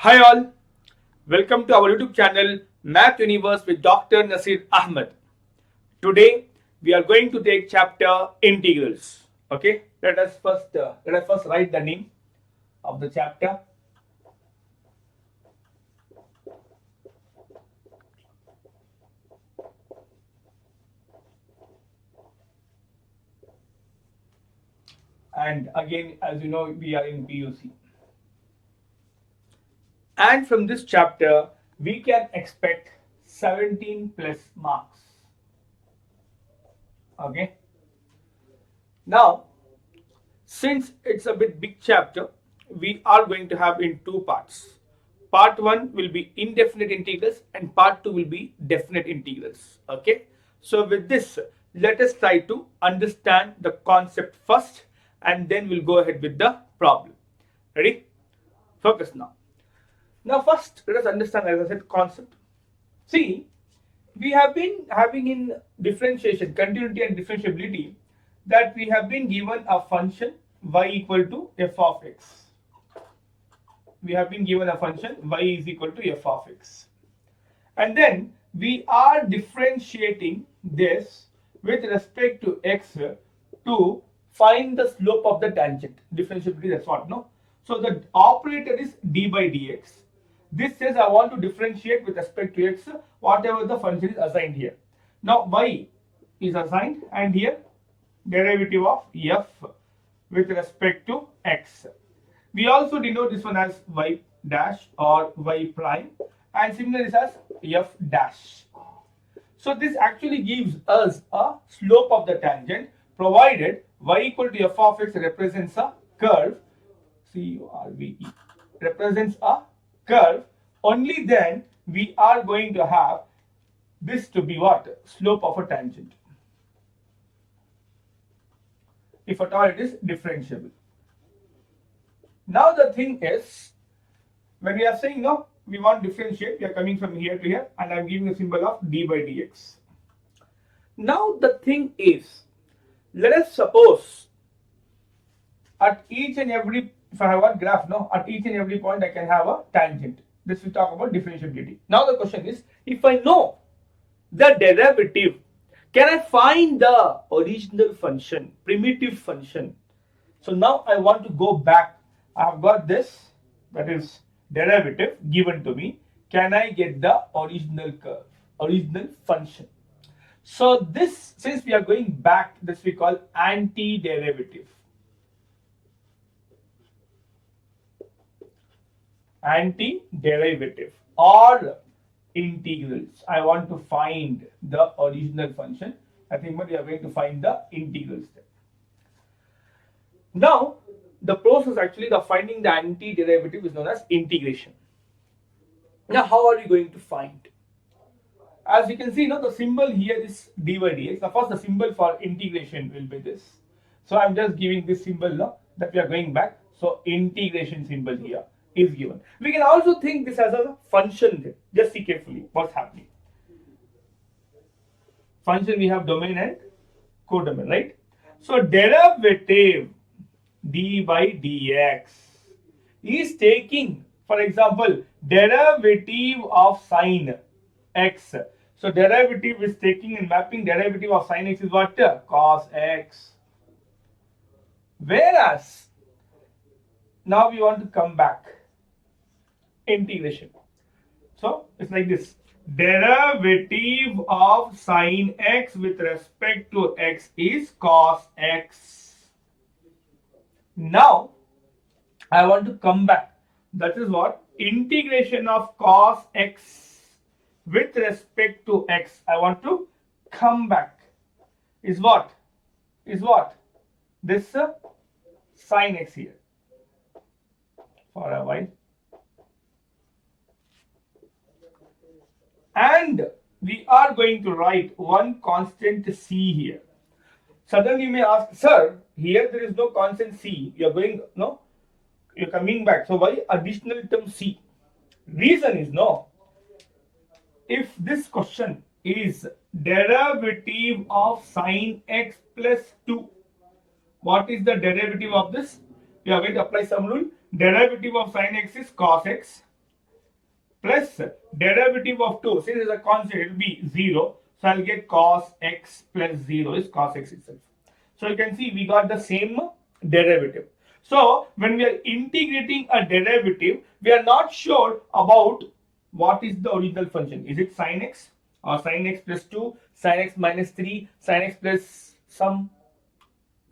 Hi all, welcome to our YouTube channel Math Universe with Dr. Naseer Ahmed. Today we are going to take chapter integrals. Okay, let us first write the name of the chapter. And again, as you know, we are in PUC. And from this chapter, we can expect 17 plus marks. Okay. Now, since it's a bit big chapter, we are going to have in two parts. Part 1 will be indefinite integrals and part 2 will be definite integrals. Okay. So with this, let us try to understand the concept first and then we'll go ahead with the problem. Ready? Focus now. Now first, let us understand, as I said, concept. See, we have been having in differentiation, continuity and differentiability, that we have been given a function y equal to f of x. We have been given a function y is equal to f of x. And then we are differentiating this with respect to x to find the slope of the tangent. Differentiability, that's what, no? So the operator is d by dx. This says I want to differentiate with respect to x, whatever the function is assigned here. Now y is assigned and here derivative of f with respect to x. We also denote this one as y dash or y prime and similarly this as f dash. So this actually gives us a slope of the tangent provided y equal to f of x represents a curve, CURVE, represents a curve, only then we are going to have this to be what? Slope of a tangent. If at all it is differentiable. Now the thing is, when we are saying no, we want to differentiate, we are coming from here to here and I am giving a symbol of d by dx. Now the thing is, let us suppose at each and every, if I have a graph, no, at each and every point I can have a tangent. This will talk about differentiability. Now the question is, if I know the derivative, can I find the original function, primitive function? So now I want to go back. I have got this, that is derivative given to me. Can I get the original curve, original function? So this, since we are going back, this we call antiderivative. Antiderivative or integrals. I want to find the original function. I think we are going to find the integrals there. Now, the process actually of finding the antiderivative is known as integration. Now, how are we going to find? As you can see, the symbol here is d by dx. Of course, the symbol for integration will be this. So I'm just giving this symbol that we are going back. So integration symbol here is given. We can also think this as a function there. Just see carefully what's happening. Function, we have domain and codomain, right? So derivative d by dx is taking, for example, derivative of sine x. So derivative is taking and mapping derivative of sine x is what? Cos x. Whereas now we want to come back. Integration. So it's like this. Derivative of sine x with respect to x is cos x. Now I want to come back. That is what? Integration of cos x with respect to x. I want to come back. Is what? Is what? This sine x here. For a while. And we are going to write one constant c here. Suddenly you may ask, sir, here there is no constant c. You are going, no, you're coming back. So why additional term c? Reason is no. If this question is derivative of sine x plus 2, what is the derivative of this? We are going to apply some rule. Derivative of sine x is cos x. plus derivative of 2. Since it's a constant, it will be 0. So I'll get cos x plus 0 is cos x itself. So you can see we got the same derivative. So when we are integrating a derivative, we are not sure about what is the original function. Is it sin x or sin x plus 2, sin x minus 3, sin x plus some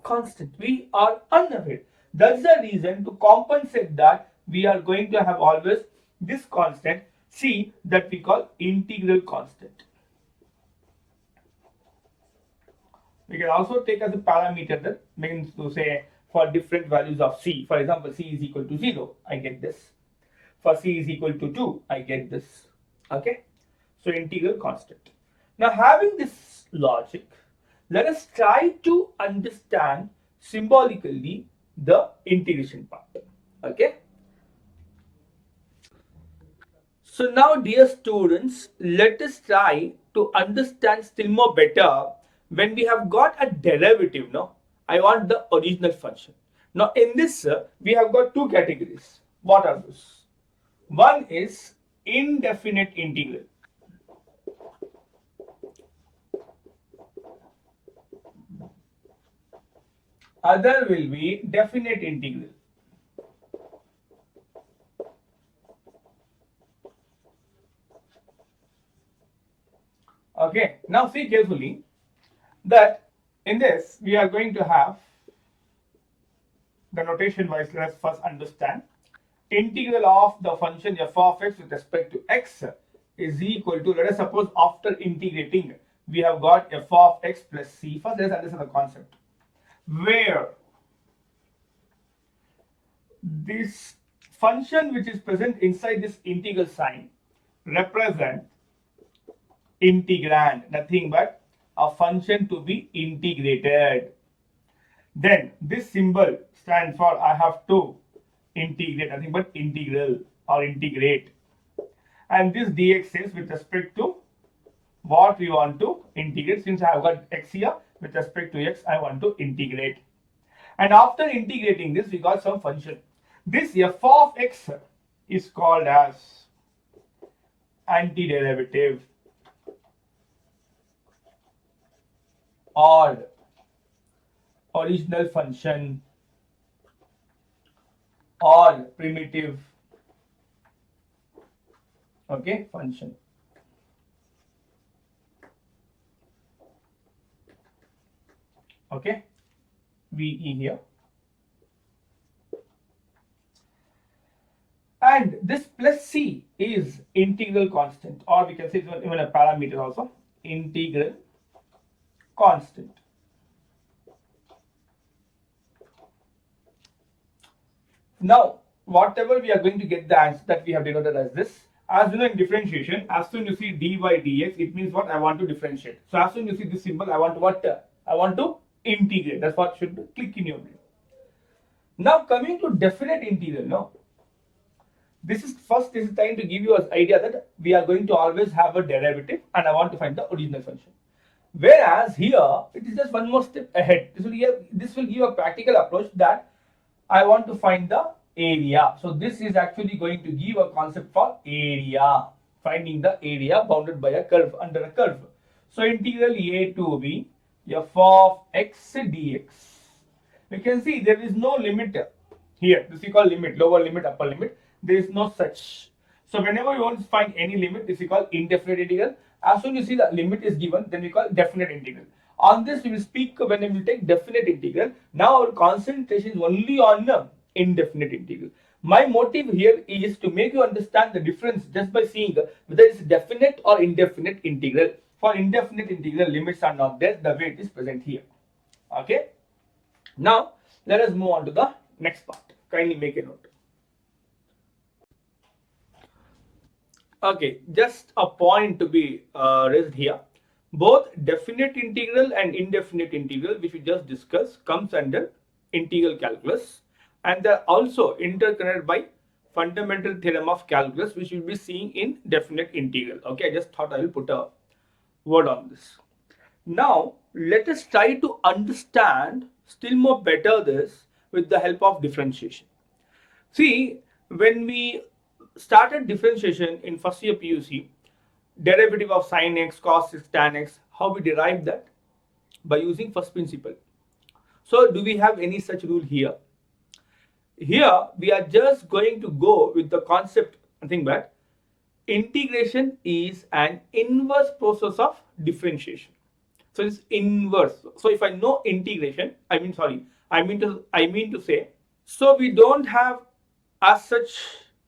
constant? We are unaware. That's the reason, to compensate that, we are going to have always this constant c that we call integral constant. We can also take as a parameter that means to say for different values of c. For example, c is equal to 0, I get this. For c is equal to 2, I get this. Okay. So integral constant. Now having this logic, let us try to understand symbolically the integration part. Okay. So now, dear students, let us try to understand still more better when we have got a derivative. Now, I want the original function. Now, in this, we have got two categories. What are those? One is indefinite integral. Other will be definite integral. Okay, now see carefully that in this we are going to have the notation wise. Let us first understand integral of the function f of x with respect to x is equal to, let us suppose after integrating we have got f of x plus c. First let us understand the concept where this function which is present inside this integral sign represent integrand, nothing but a function to be integrated. Then this symbol stands for I have to integrate, nothing but integral or integrate. And this dx is with respect to what we want to integrate. Since I have got x here, with respect to x, I want to integrate. And after integrating this, we got some function. This f of x is called as antiderivative or original function or primitive, okay, function. Okay, VE here. And this plus c is integral constant, or we can say even a parameter also, integral constant. Now, whatever we are going to get the answer that we have denoted as this, as you know in differentiation, as soon as you see dy dx, it means what? I want to differentiate. So as soon as you see this symbol, I want to what? I want to integrate. That's what should click in your brain. Now coming to definite integral, no. This is trying to give you an idea that we are going to always have a derivative and I want to find the original function. Whereas here, it is just one more step ahead. This will give a practical approach that I want to find the area. So this is actually going to give a concept for area, finding the area bounded by a curve, under a curve. So integral a to b f of x dx. You can see there is no limit here. This is called limit, lower limit, upper limit. There is no such. So whenever you want to find any limit, this is called indefinite integral. As soon as you see the limit is given, then we call definite integral. On this we will speak when we will take definite integral. Now our concentration is only on indefinite integral. My motive here is to make you understand the difference just by seeing whether it's definite or indefinite integral. For indefinite integral, limits are not there, the way it is present here. Okay. Now let us move on to the next part. Kindly make a note. Okay, just a point to be raised here. Both definite integral and indefinite integral, which we just discussed, comes under integral calculus, and they're also interconnected by fundamental theorem of calculus, which we'll be seeing in definite integral. Okay, I just thought I will put a word on this. Now let us try to understand still more better this with the help of differentiation. See, when we started differentiation in first year PUC, derivative of sin x, cos x, tan x. How we derive that? By using first principle. So do we have any such rule here? Here we are just going to go with the concept, nothing but integration is an inverse process of differentiation. So it's inverse. So if I know integration, I mean to say, so we don't have as such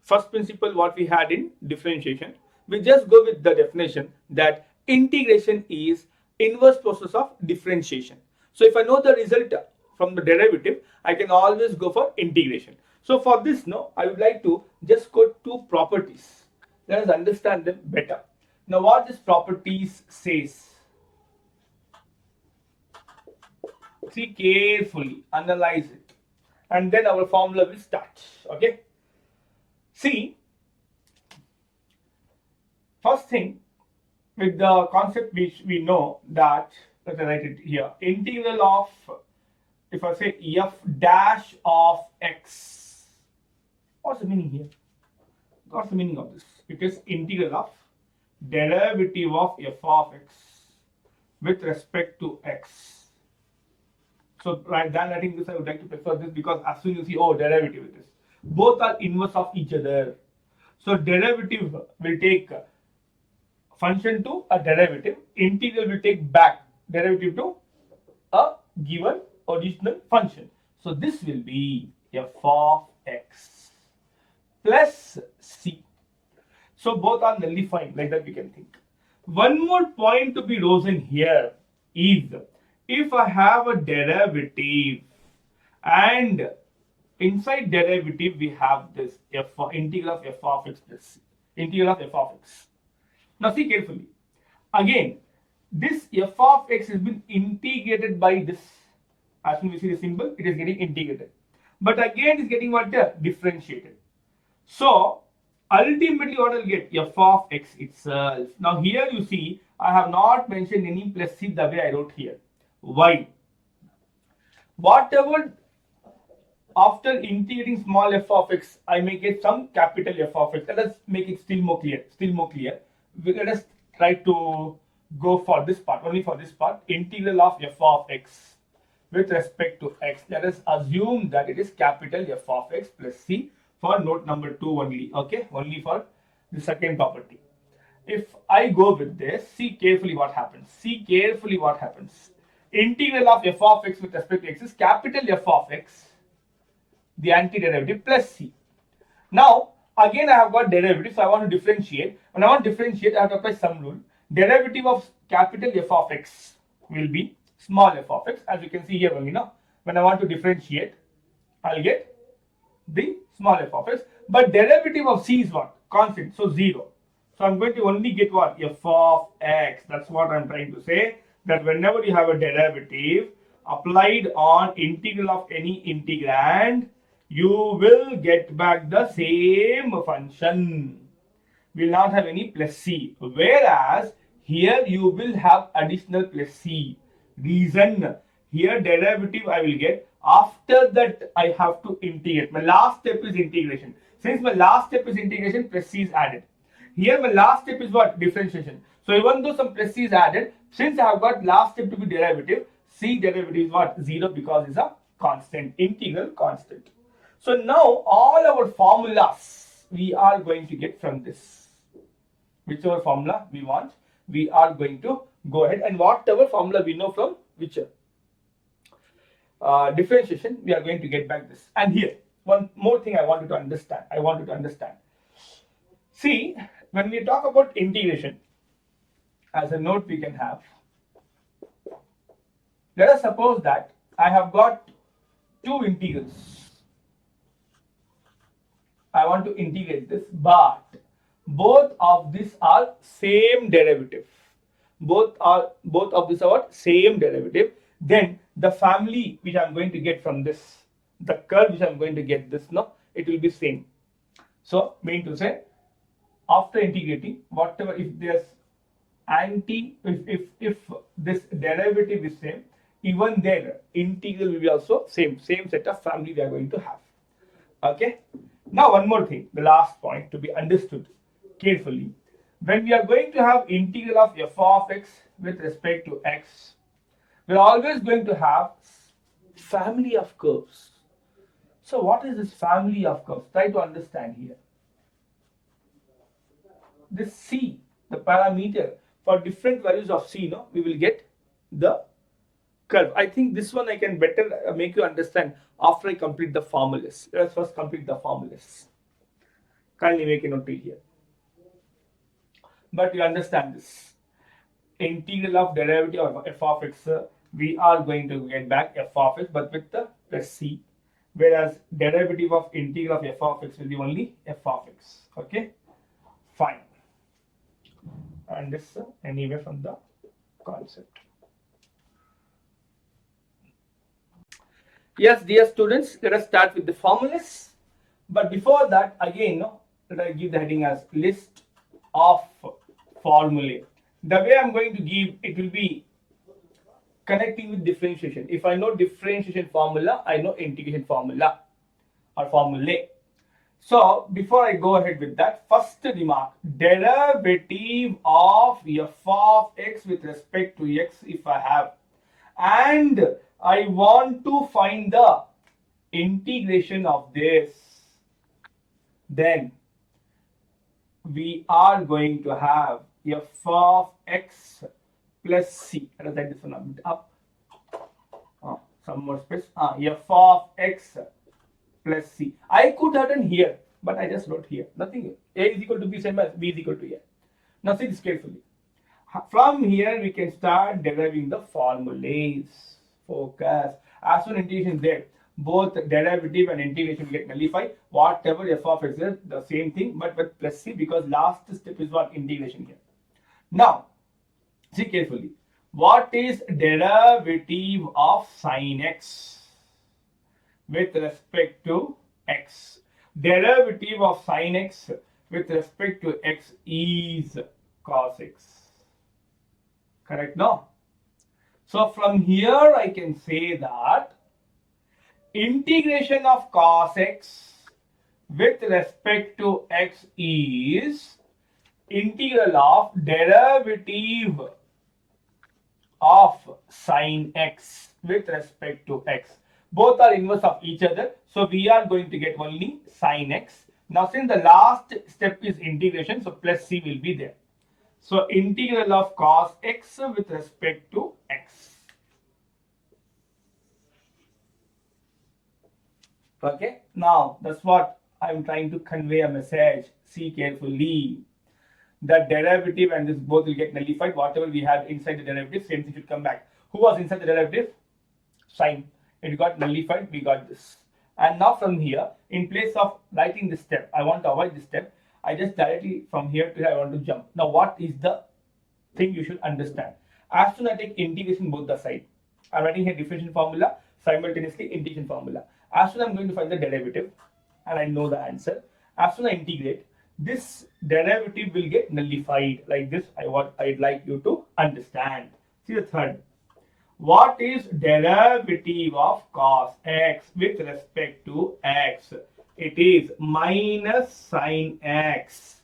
first principle what we had in differentiation. We just go with the definition that integration is inverse process of differentiation. So if I know the result from the derivative, I can always go for integration. So for this, I would like to just go to properties. Let us understand them better. Now what this properties says. See carefully, analyze it, and then our formula will start. Okay. See, first thing with the concept which we know that, let us write it here, integral of, if I say f dash of x, what's the meaning here? What's the meaning of this? Because integral of derivative of f of x with respect to x. So right than writing this, I would like to prefer this because as soon as you see, oh, derivative it is. Both are inverse of each other. So derivative will take function to a derivative. Integral will take back derivative to a given original function. So this will be f of x plus c. So both are nullified, like that we can think. One more point to be chosen here is if I have a derivative and inside derivative we have this integral of f of x plus c, integral of f of x. Now see carefully. Again, this f of x has been integrated by this. As soon as we see the symbol, it is getting integrated. But again, it is getting what? Differentiated. So ultimately what I'll get? F of x itself. Now here you see, I have not mentioned any plus c the way I wrote here. Why? Whatever after integrating small f of x, I may get some capital F of x. Let us make it still more clear. Let us try to go for this part, only for this part. Integral of f of x with respect to x. Let us assume that it is capital F of x plus c for note number 2 only. Okay, only for the second property. If I go with this, see carefully what happens. Integral of f of x with respect to x is capital F of x, the antiderivative, plus c. Now again I have got derivative, so I want to differentiate. When I want to differentiate, I have to apply some rule. Derivative of capital F of x will be small f of x, as you can see here only now. When I want to differentiate, I'll get the small f of x. But derivative of c is what? Constant, so 0. So I'm going to only get what? F of x. That's what I'm trying to say. That whenever you have a derivative applied on integral of any integrand, you will get back the same function. Will not have any plus c. Whereas here you will have additional plus c. Reason, here derivative I will get. After that I have to integrate. My last step is integration. Since my last step is integration, plus c is added. Here my last step is what? Differentiation. So even though some plus c is added, since I have got last step to be derivative, c derivative is what? 0, because it's a constant, integral constant. So now all our formulas we are going to get from this. Whichever formula we want, we are going to go ahead, and whatever formula we know from which differentiation, we are going to get back this. And here, one more thing I wanted to understand. See, when we talk about integration, as a note we can have, let us suppose that I have got two integrals. I want to integrate this, but both of these are same derivative. Both of these are same derivative. Then the family which I am going to get from this, the curve which I am going to get this, it will be same. So mean to say, after integrating, whatever, if there's if this derivative is same, even their integral will be also same set of family we are going to have. Okay. Now one more thing, the last point to be understood carefully. When we are going to have integral of f of x with respect to x, we are always going to have family of curves. So what is this family of curves? Try to understand here. This c, the parameter for different values of c, no, we will get the curve. I think this one I can better make you understand after I complete the formulas. Let's first complete the formulas. Kindly make a note here. But you understand this. Integral of derivative of f of x, we are going to get back f of x, but with the plus c. Whereas derivative of integral of f of x will be only f of x. Okay, fine. And this anyway from the concept. Yes, dear students, let us start with the formulas. But before that, again, no, let I give the heading as list of formulae. The way I'm going to give it will be connecting with differentiation. If I know differentiation formula, I know integration formula or formulae. So before I go ahead with that, first remark, derivative of f of x with respect to x if I have, and I want to find the integration of this, then we are going to have f of x plus c. Let us write this one a bit up. Some more space. F of x plus c. I could have done here, but I just wrote here. Nothing. A is equal to b, same as b is equal to a. Now see this carefully. From here we can start deriving the formulas. Focus. As soon as integration is there, both derivative and integration will get nullified. Whatever f of x is, the same thing, but with plus c, because last step is what? Integration here. Now, see carefully. What is derivative of sin x with respect to x? Derivative of sin x with respect to x is cos x. Correct? No? So from here I can say that integration of cos x with respect to x is integral of derivative of sin x with respect to x. Both are inverse of each other, so we are going to get only sin x. Now since the last step is integration, so plus c will be there. So integral of cos x with respect to x. Okay, now that's what I'm trying to convey a message. See carefully. The derivative and this both will get nullified. Whatever we have inside the derivative, same thing should come back. Who was inside the derivative? Sin. It got nullified, we got this. And now from here, in place of writing this step, I want to avoid this step. I just directly from here to here, I want to jump. Now what is the thing you should understand? As soon as I take integration both the side, I'm writing here differentiation formula, simultaneously integration formula. As soon as I'm going to find the derivative, and I know the answer, as soon as I integrate, this derivative will get nullified like this. I'd like you to understand. See the third. What is derivative of cos x with respect to x? It is minus sin x.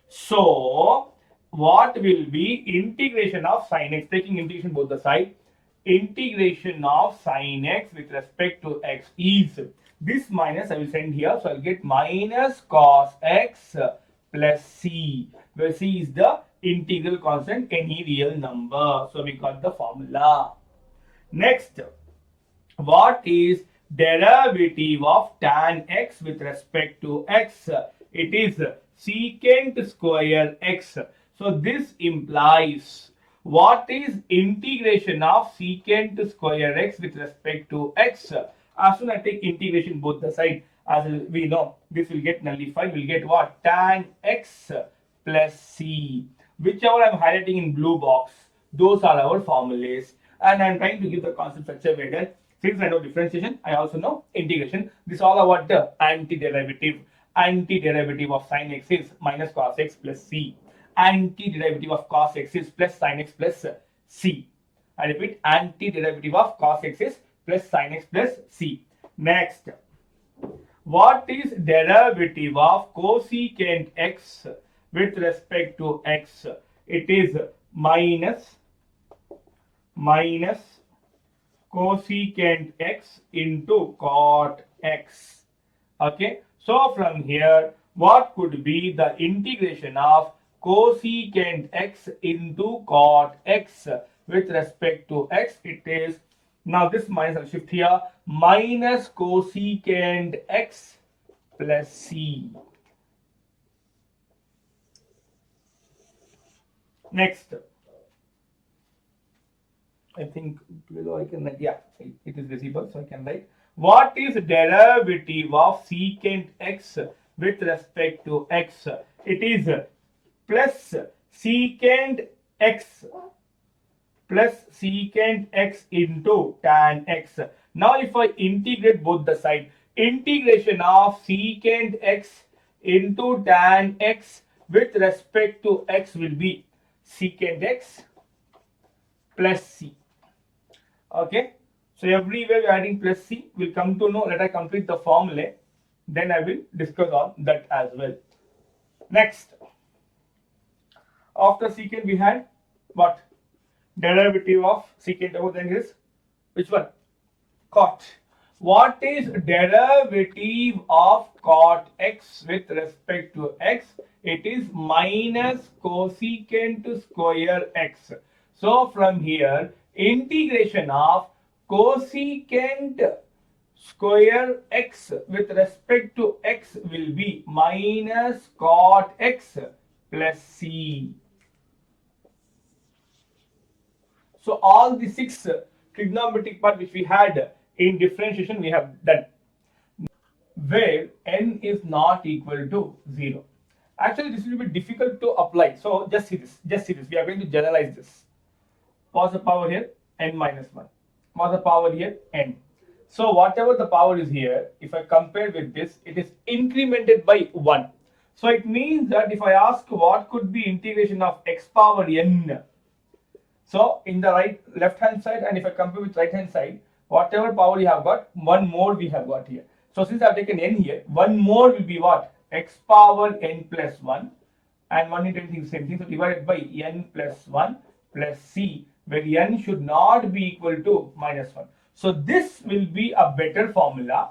So what will be integration of sin x? Taking integration both the side. Integration of sin x with respect to x is this minus I will send here, so I'll get minus cos x plus c, where c is the integral constant, any real number. So we got the formula. Next, what is derivative of tan x with respect to x? It is secant square x. So this implies what is integration of secant square x with respect to x? As soon as I take integration both the side, as we know, this will get nullified. We'll get what? Tan x plus c. Whichever I'm highlighting in blue box, those are our formulas. And I'm trying to give the concept such a way that since I know differentiation, I also know integration. This is all about the antiderivative. Antiderivative of sin x is minus cos x plus c. Antiderivative of cos x is plus sin x plus c. I repeat, antiderivative of cos x is plus sin x plus c. Next, What is derivative of cosecant x with respect to x? It is minus cosecant x into cot x. Okay, so from here, what could be the integration of cosecant x into cot x with respect to x? It is, now this minus, I'll shift here, minus cosecant x plus c. Next, I think below I can write, yeah, it is visible, so I can write. What is derivative of secant x with respect to x? It is plus secant x into tan x. Now if I integrate both the side, integration of secant x into tan x with respect to x will be secant x plus c. Okay, so everywhere we are adding plus c. We'll come to know, let I complete the formula, then I will discuss on that as well. Next, after secant we had what? Derivative of secant over then is which one? Cot. What is derivative of cot x with respect to x? It is minus cosecant square x. So from here, integration of cosecant square x with respect to x will be minus cot x plus c. So all the 6 trigonometric part which we had in differentiation we have done, where n is not equal to 0. Actually, this will be difficult to apply. So just see this. We are going to generalize this. What's the power here? N minus 1. What's the power here? N. So whatever the power is here, if I compare with this, it is incremented by 1. So it means that if I ask what could be integration of x power n, so in the left hand side, and if I compare with right hand side, whatever power you have got, one more we have got here. So since I have taken n here, one more will be what? X power n plus 1, and 1 into anything same thing. So divided by n plus 1 plus c, where n should not be equal to minus 1. So this will be a better formula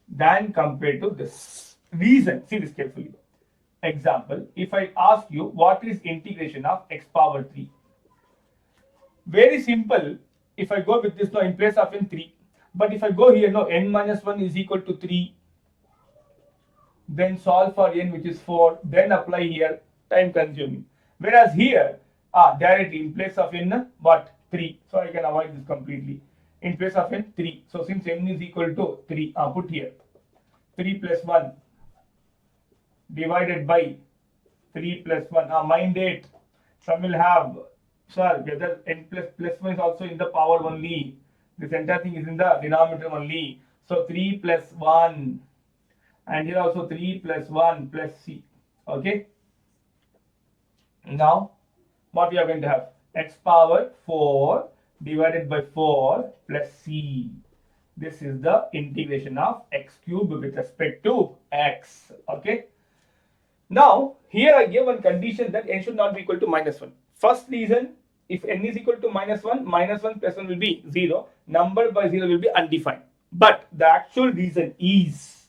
than compared to this. Reason, see this carefully. Example, if I ask you what is integration of x power 3? Very simple. If I go with this now in place of n 3, but if I go here now n minus 1 is equal to 3, then solve for n which is 4, then apply here, time consuming. Whereas here, directly in place of n what? 3. So I can avoid this completely. In place of n 3. So since n is equal to 3, put here 3 plus 1 divided by 3 plus 1. Mind it. Some will have, sir, whether n plus 1 is also in the power only. This entire thing is in the denominator only. So 3 plus 1. And here also 3 plus 1 plus c. Okay. Now, what we are going to have? X power 4 divided by 4 plus c. This is the integration of x cube with respect to x. Okay. Now, here I give one condition that n should not be equal to minus 1. First reason, if n is equal to minus 1 plus 1 will be 0. Number by 0 will be undefined. But the actual reason is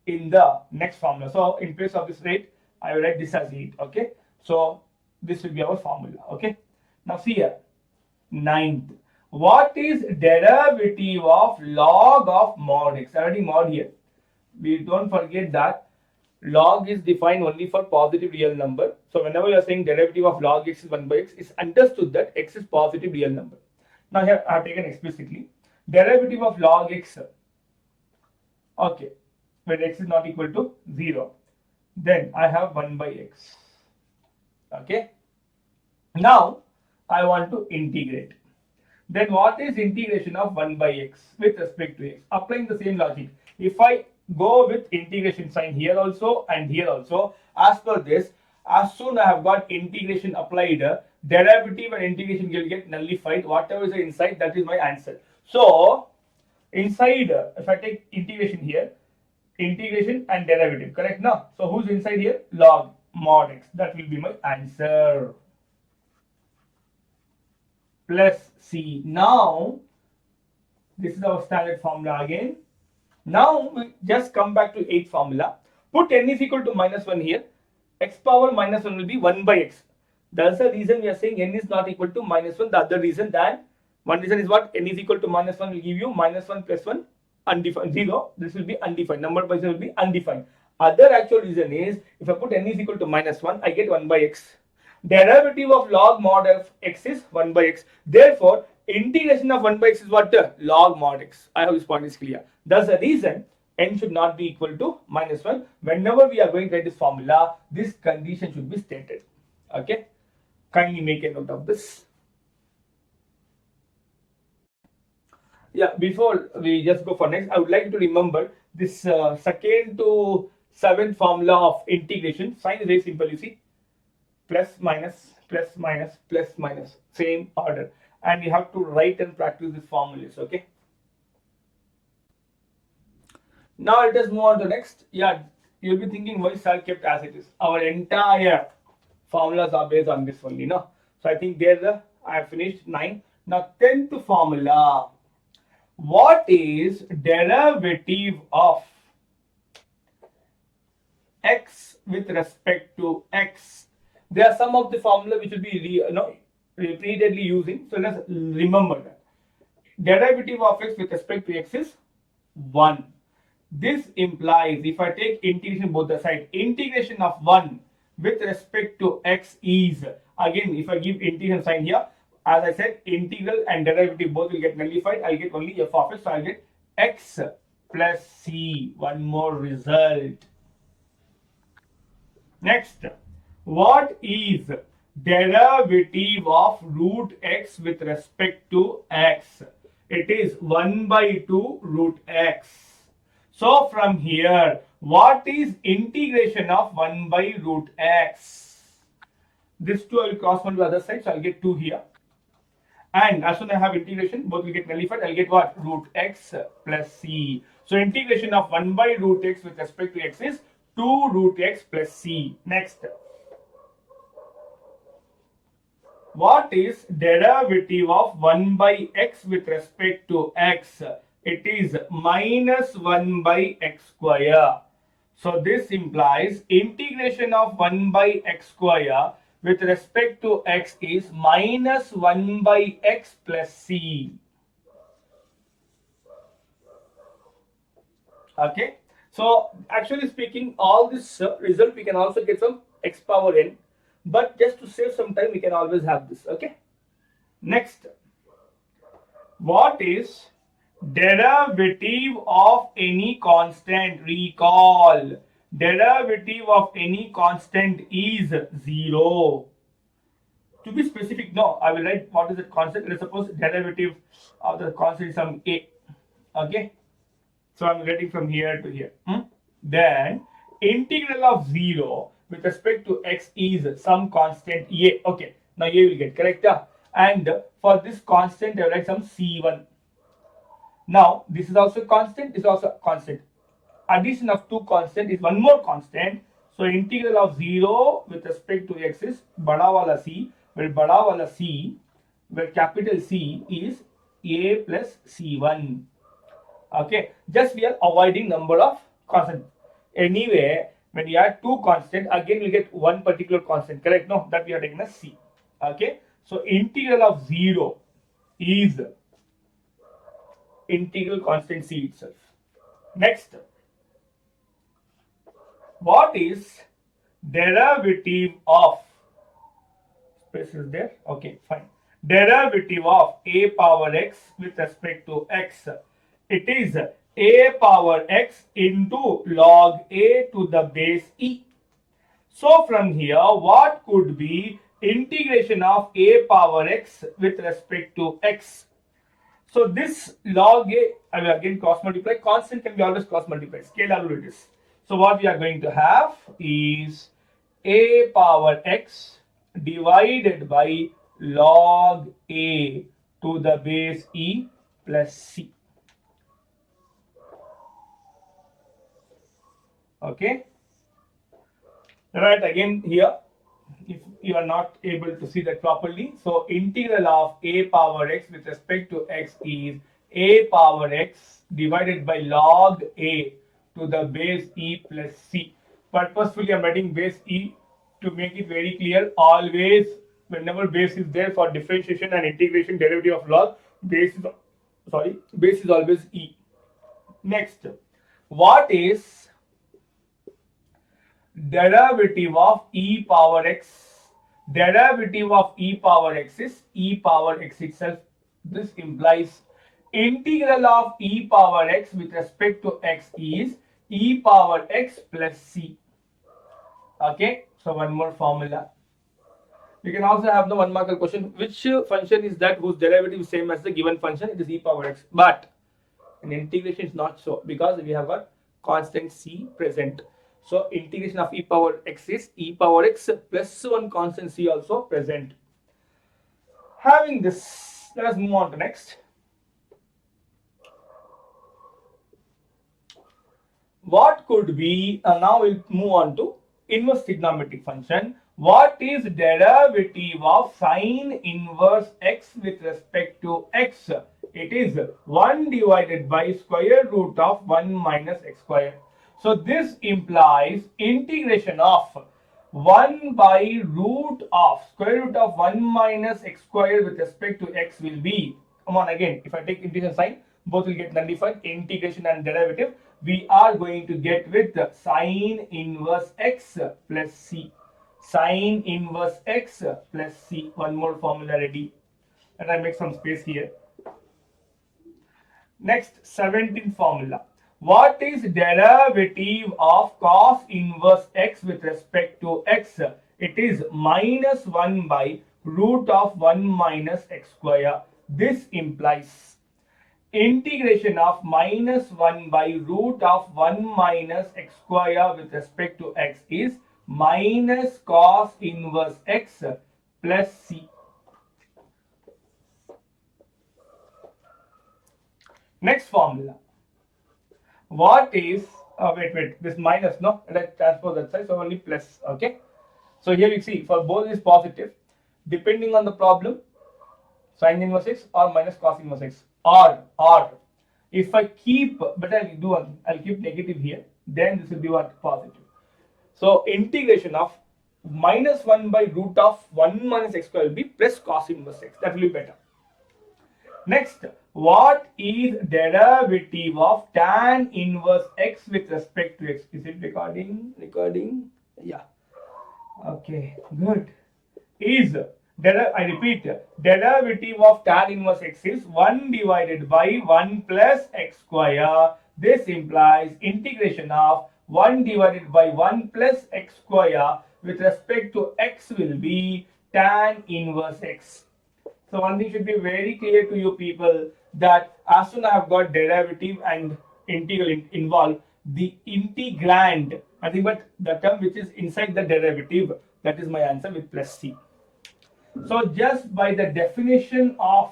in the next formula. So in place of this rate, I will write this as 8. Okay. So this will be our formula. Okay. Now see here. 9th. What is derivative of log of mod x? I already mod here. We don't forget that log is defined only for positive real number. So whenever you are saying derivative of log x is 1 by x, it's understood that x is positive real number. Now here I have taken explicitly derivative of log x. Okay. When x is not equal to 0, then I have 1 by x. Okay. Now I want to integrate. Then what is integration of 1 by x with respect to x? Applying the same logic. If I go with integration sign here also and here also, as per this, as soon I have got integration applied, derivative and integration will get nullified. Whatever is inside, that is my answer. So inside, if I take integration here, integration and derivative, correct? Now, so who's inside here? Log mod x. That will be my answer. Plus c. Now, this is our standard formula again. Now, we just come back to 8 formula. Put n is equal to -1 here. X power -1 will be 1 by x. That's the reason we are saying n is not equal to -1. The other reason that one reason is what? N is equal to -1 will give you -1 plus 1 undefined 0. This will be undefined. Number by zero will be undefined. Other actual reason is if I put n is equal to -1, I get 1 by x. Derivative of log mod of x is 1 by x. Therefore, integration of 1 by x is what? Log mod x. I hope this point is clear. That's the reason n should not be equal to -1. Whenever we are going to write this formula, this condition should be stated. Okay? Kindly make a note of this. Yeah, before we just go for next, I would like you to remember this second to seventh formula of integration. Sign is very simple, you see. Plus minus, plus minus, plus minus. Same order. And you have to write and practice these formulas, okay? Now let us move on to next. Yeah, you'll be thinking why sir kept as it is. Our entire formulas are based on this only, no? So I think there's I have finished 9. Now 10th formula. What is derivative of x with respect to x? There are some of the formula which will be repeatedly using. So let's remember that. Derivative of x with respect to x is 1. This implies if I take integration both the side, integration of 1 with respect to x is, again if I give integration sign here, as I said, integral and derivative both will get nullified. I'll get only f of x. So I'll get x plus c. One more result. Next, what is derivative of root x with respect to x? It is 1 by 2 root x. So from here, what is integration of 1 by root x? This 2 I will cross on the other side. So I'll get 2 here. And as soon as I have integration, both will get nullified. I'll get what? Root x plus c. So integration of 1 by root x with respect to x is 2 root x plus c. Next. What is derivative of 1 by x with respect to x? It is minus 1 by x square. So this implies integration of 1 by x square with respect to x is minus 1 by x plus c. Okay. So actually speaking, all this result we can also get from x power n. But just to save some time, we can always have this. Okay. Next. What is derivative of any constant? Recall. Derivative of any constant is 0. To be specific, no, I will write what is the constant. Let's suppose derivative of the constant is some a. Okay. So I'm writing from here to here. Then integral of 0 with respect to x is some constant a. Okay. Now a will get correct. And for this constant, I will write some c1. Now this is also constant. This is also constant. Addition of two constant is one more constant. So integral of 0 with respect to x is bada wala c, where bada wala c, where capital C is a plus c1. Okay, just we are avoiding number of constant. Anyway, when you add two constant, again we get one particular constant, correct? No, that we are taking as c. Okay, so integral of 0 is integral constant c itself. Next. What is derivative of, space is there, okay, fine. Derivative of a power x with respect to x. It is a power x into log a to the base e. So from here, what could be integration of a power x with respect to x? So this log a, I will again cross multiply. Constant can be always cross multiply. Scalar it is. So what we are going to have is a power x divided by log a to the base e plus c. Okay. Right, again here, if you are not able to see that properly, so integral of a power x with respect to x is a power x divided by log a to the base e plus c. Purposefully I am writing base e to make it very clear. Always whenever base is there for differentiation and integration derivative of log, base is always e. Next, what is derivative of e power x? Derivative of e power x is e power x itself. This implies integral of e power x with respect to x is e power x plus c. Okay, so one more formula. You can also have the one marker question. Which function is that whose derivative is same as the given function? It is e power x. But in integration is not so, because we have a constant c present. So integration of e power x is e power x plus one constant c also present. Having this, let us move on to next. What could be, now we'll move on to inverse trigonometric function. What is derivative of sine inverse x with respect to x? It is 1 divided by square root of 1 minus x square. So this implies integration of 1 by root of square root of 1 minus x square with respect to x will be, come on again, if I take integration sign, both will get nullified, integration and derivative. We are going to get with sine inverse x plus c. Sine inverse x plus c. One more formula ready. And I make some space here. Next, 17th formula. What is derivative of cos inverse x with respect to x? It is minus 1 by root of 1 minus x square. This implies integration of minus 1 by root of 1 minus x square with respect to x is minus cos inverse x plus c. Next formula. What is, wait, this minus, no, let's transpose that side, so only plus, okay. So here you see, for both is positive, depending on the problem, sine inverse x or minus cos inverse x, or if I keep, but I'll keep negative here, then this will be what? Positive. So integration of minus 1 by root of 1 minus x square will be plus cos inverse x. That will be better. Next, what is derivative of tan inverse x with respect to x? Is it recording? Yeah. Okay, good. I repeat, derivative of tan inverse x is 1 divided by 1 plus x square. This implies integration of 1 divided by 1 plus x square with respect to x will be tan inverse x. So one thing should be very clear to you people, that as soon as I have got derivative and integral involved, the integrand, nothing but the term which is inside the derivative, that is my answer with plus c. So just by the definition of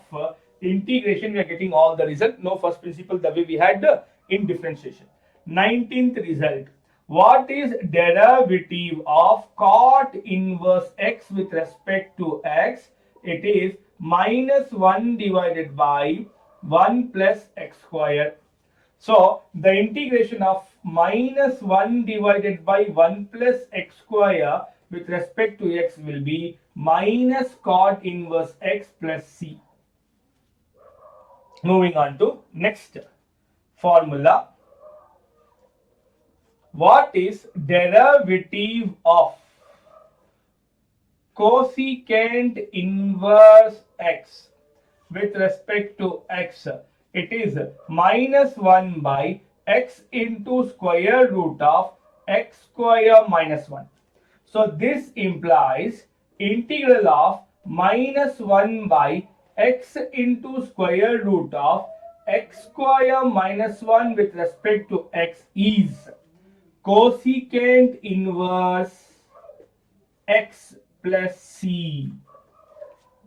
integration, we are getting all the result. No first principle the way we had in differentiation. 19th result. What is derivative of cot inverse x with respect to x? It is minus 1 divided by 1 plus x square. So the integration of minus 1 divided by 1 plus x square with respect to x will be minus cot inverse x plus c. Moving on to next formula. What is derivative of cosecant inverse x with respect to x? It is minus 1 by x into square root of x square minus 1. So this implies integral of minus 1 by x into square root of x square minus 1 with respect to x is cosecant inverse x plus c.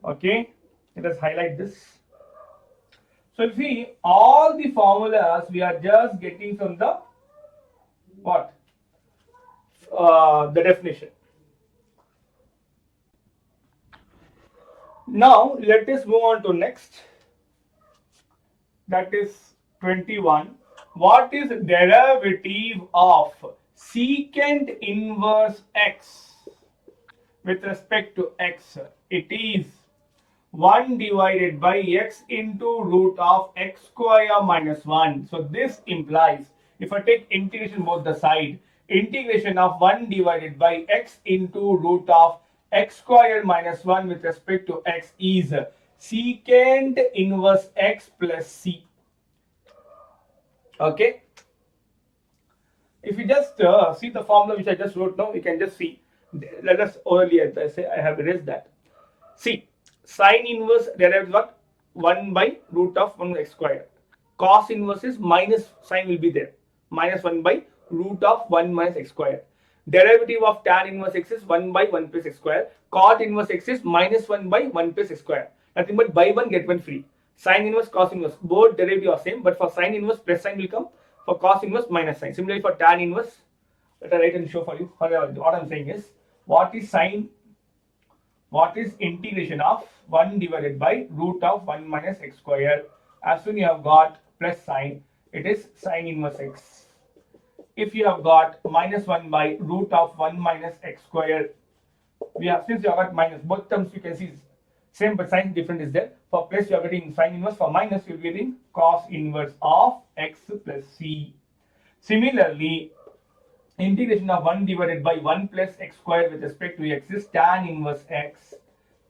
Okay, let us highlight this. So you see, all the formulas we are just getting from the what? the definition. Now let us move on to next. That is 21. What is derivative of secant inverse x with respect to x? It is 1 divided by x into root of x square minus 1. So this implies, if I take integration both the side, integration of 1 divided by x into root of x square minus 1 with respect to x is secant inverse x plus c. Okay. If you just see the formula which I just wrote now, you can just see. Let us orally, as I say, I have erased that. See, sine inverse derives what? 1 by root of 1 x squared. Cos inverse is minus, sign will be there. Minus 1 by root of 1 minus x squared. Derivative of tan inverse x is 1 by 1 plus x squared. Cot inverse x is minus 1 by 1 plus x squared. Nothing but buy 1 get 1 free. Sine inverse, cos inverse, both derivative are same, but for sine inverse plus sign will come, for cos inverse minus sign. Similarly for tan inverse, let I write and show for you. What I'm saying is, what is sine? What is integration of 1 divided by root of 1 minus x square? As soon as you have got plus sign, it is sine inverse x. If you have got minus 1 by root of 1 minus x square, we have, since you have got minus, both terms you can see same but sign different is there. For plus you are getting sine inverse, for minus you are getting cos inverse of x plus c. Similarly, integration of 1 divided by 1 plus x square with respect to x is tan inverse x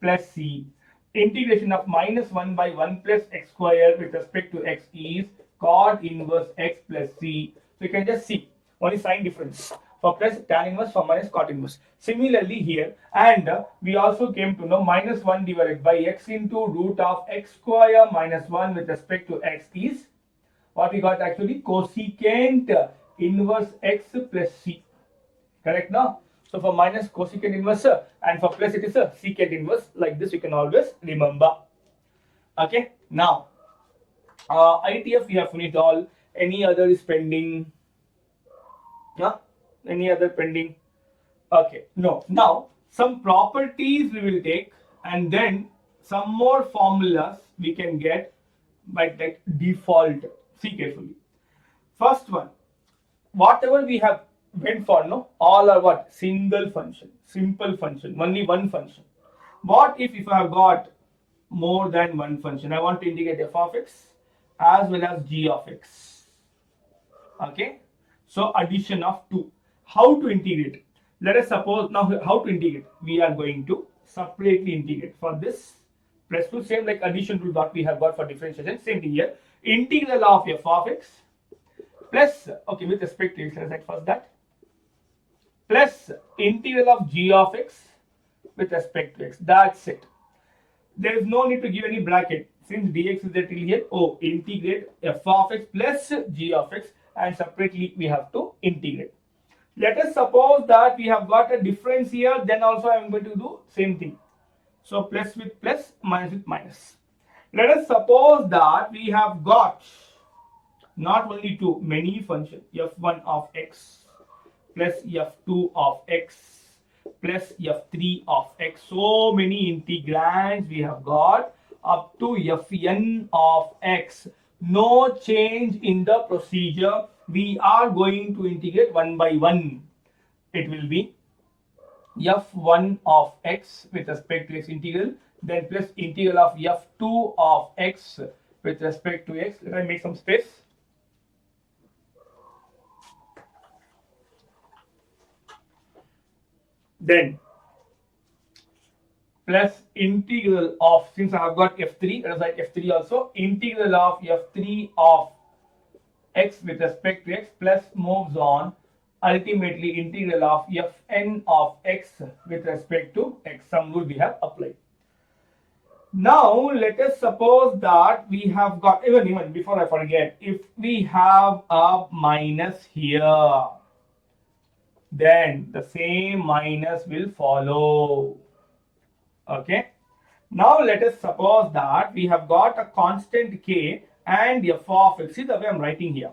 plus c. Integration of minus 1 by 1 plus x square with respect to x is cot inverse x plus c. So you can just see only sign difference. For plus tan inverse, for minus cot inverse. Similarly here, and we also came to know minus 1 divided by x into root of x square minus 1 with respect to x is what we got actually cosecant inverse x plus c. Correct now? So for minus cosecant inverse and for plus it is a secant inverse. Like this you can always remember. Okay. Now ITF we have finished all. Any other is pending? Huh? Any other pending? Okay. No. Now some properties we will take, and then some more formulas we can get by that default. See carefully. First one, whatever we have went for, no, all are what? Single function, simple function, only one function. What if I have got more than one function? I want to integrate f of x as well as g of x. Okay. So addition of 2. How to integrate? Let us suppose now how to integrate. We are going to separately integrate. For this, plus 2, same like addition to what we have got for differentiation. Same thing here. Integral of f of x plus, okay, with respect to x, let's write first that, plus integral of g of x with respect to x. That's it. There is no need to give any bracket since dx is there till here. Oh, integrate f of x plus g of x, and separately we have to integrate. Let us suppose that we have got a difference here, then also I am going to do same thing. So plus with plus, minus with minus. Let us suppose that we have got not only two, many functions, f1 of x plus f2 of x plus f3 of x. So many integrands we have got up to fn of x. No change in the procedure. We are going to integrate one by one. It will be f1 of x with respect to x integral, then plus integral of f2 of x with respect to x. Let me make some space. Then plus integral of, since I have got f3, let us write f3 also, integral of f3 of x with respect to x plus moves on, ultimately integral of fn of x with respect to x. Some rule we have applied. Now let us suppose that we have got, even before I forget, if we have a minus here, then the same minus will follow. Okay. Now let us suppose that we have got a constant k and f of x. See the way I am writing here.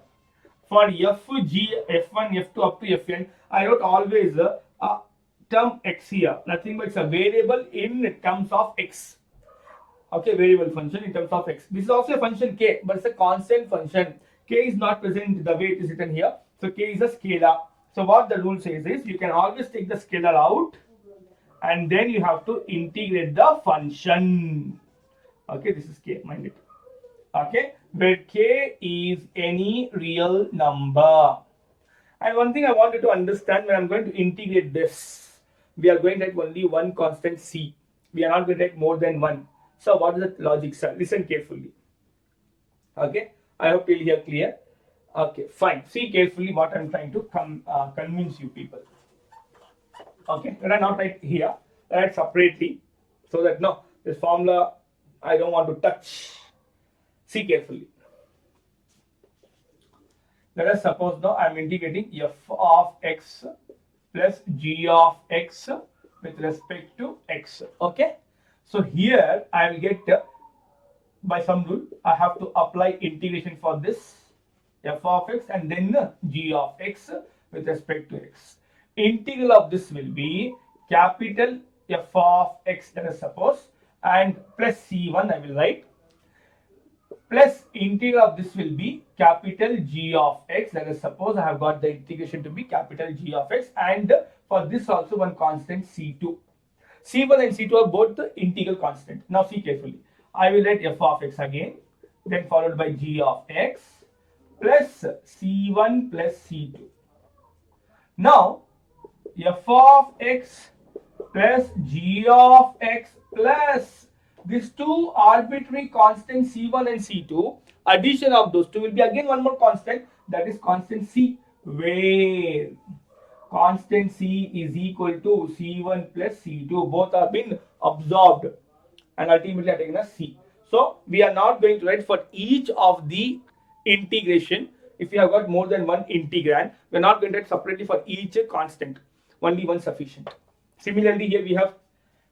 For f, g, f1, f2 up to fn, I wrote always a term x here. Nothing but it's a variable in terms of x. Okay, variable function in terms of x. This is also a function k, but it's a constant function. K is not present the way it is written here. So k is a scalar. So what the rule says is you can always take the scalar out and then you have to integrate the function. Okay, this is k, mind it. Okay, where k is any real number. And one thing I wanted to understand, when I'm going to integrate this, we are going to write only one constant c. We are not going to write more than one. So what is the logic, sir? Listen carefully. Okay, I hope till here clear. Okay, fine. See carefully what I'm trying to convince you people. Okay, let I not write here, write separately, so that no, this formula I don't want to touch. See carefully. Let us suppose now I am integrating f of x plus g of x with respect to x. Okay, so here I will get by some rule I have to apply integration for this f of x and then g of x with respect to x. Integral of this will be capital F of x, let us suppose, and plus c1 I will write, plus integral of this will be capital G of x. Let us suppose I have got the integration to be capital G of x, and for this also one constant c2. c1 and c2 are both the integral constant. Now see carefully. I will write f of x again, then followed by g of x plus c1 plus c2. Now f of x plus g of x plus these two arbitrary constants c1 and c2, addition of those two will be again one more constant, that is constant c, where constant c is equal to c1 plus c2. Both are been absorbed and ultimately are taken as c. So we are not going to write for each of the integration. If you have got more than one integrand, we are not going to write separately for each constant. Only one sufficient. Similarly, here we have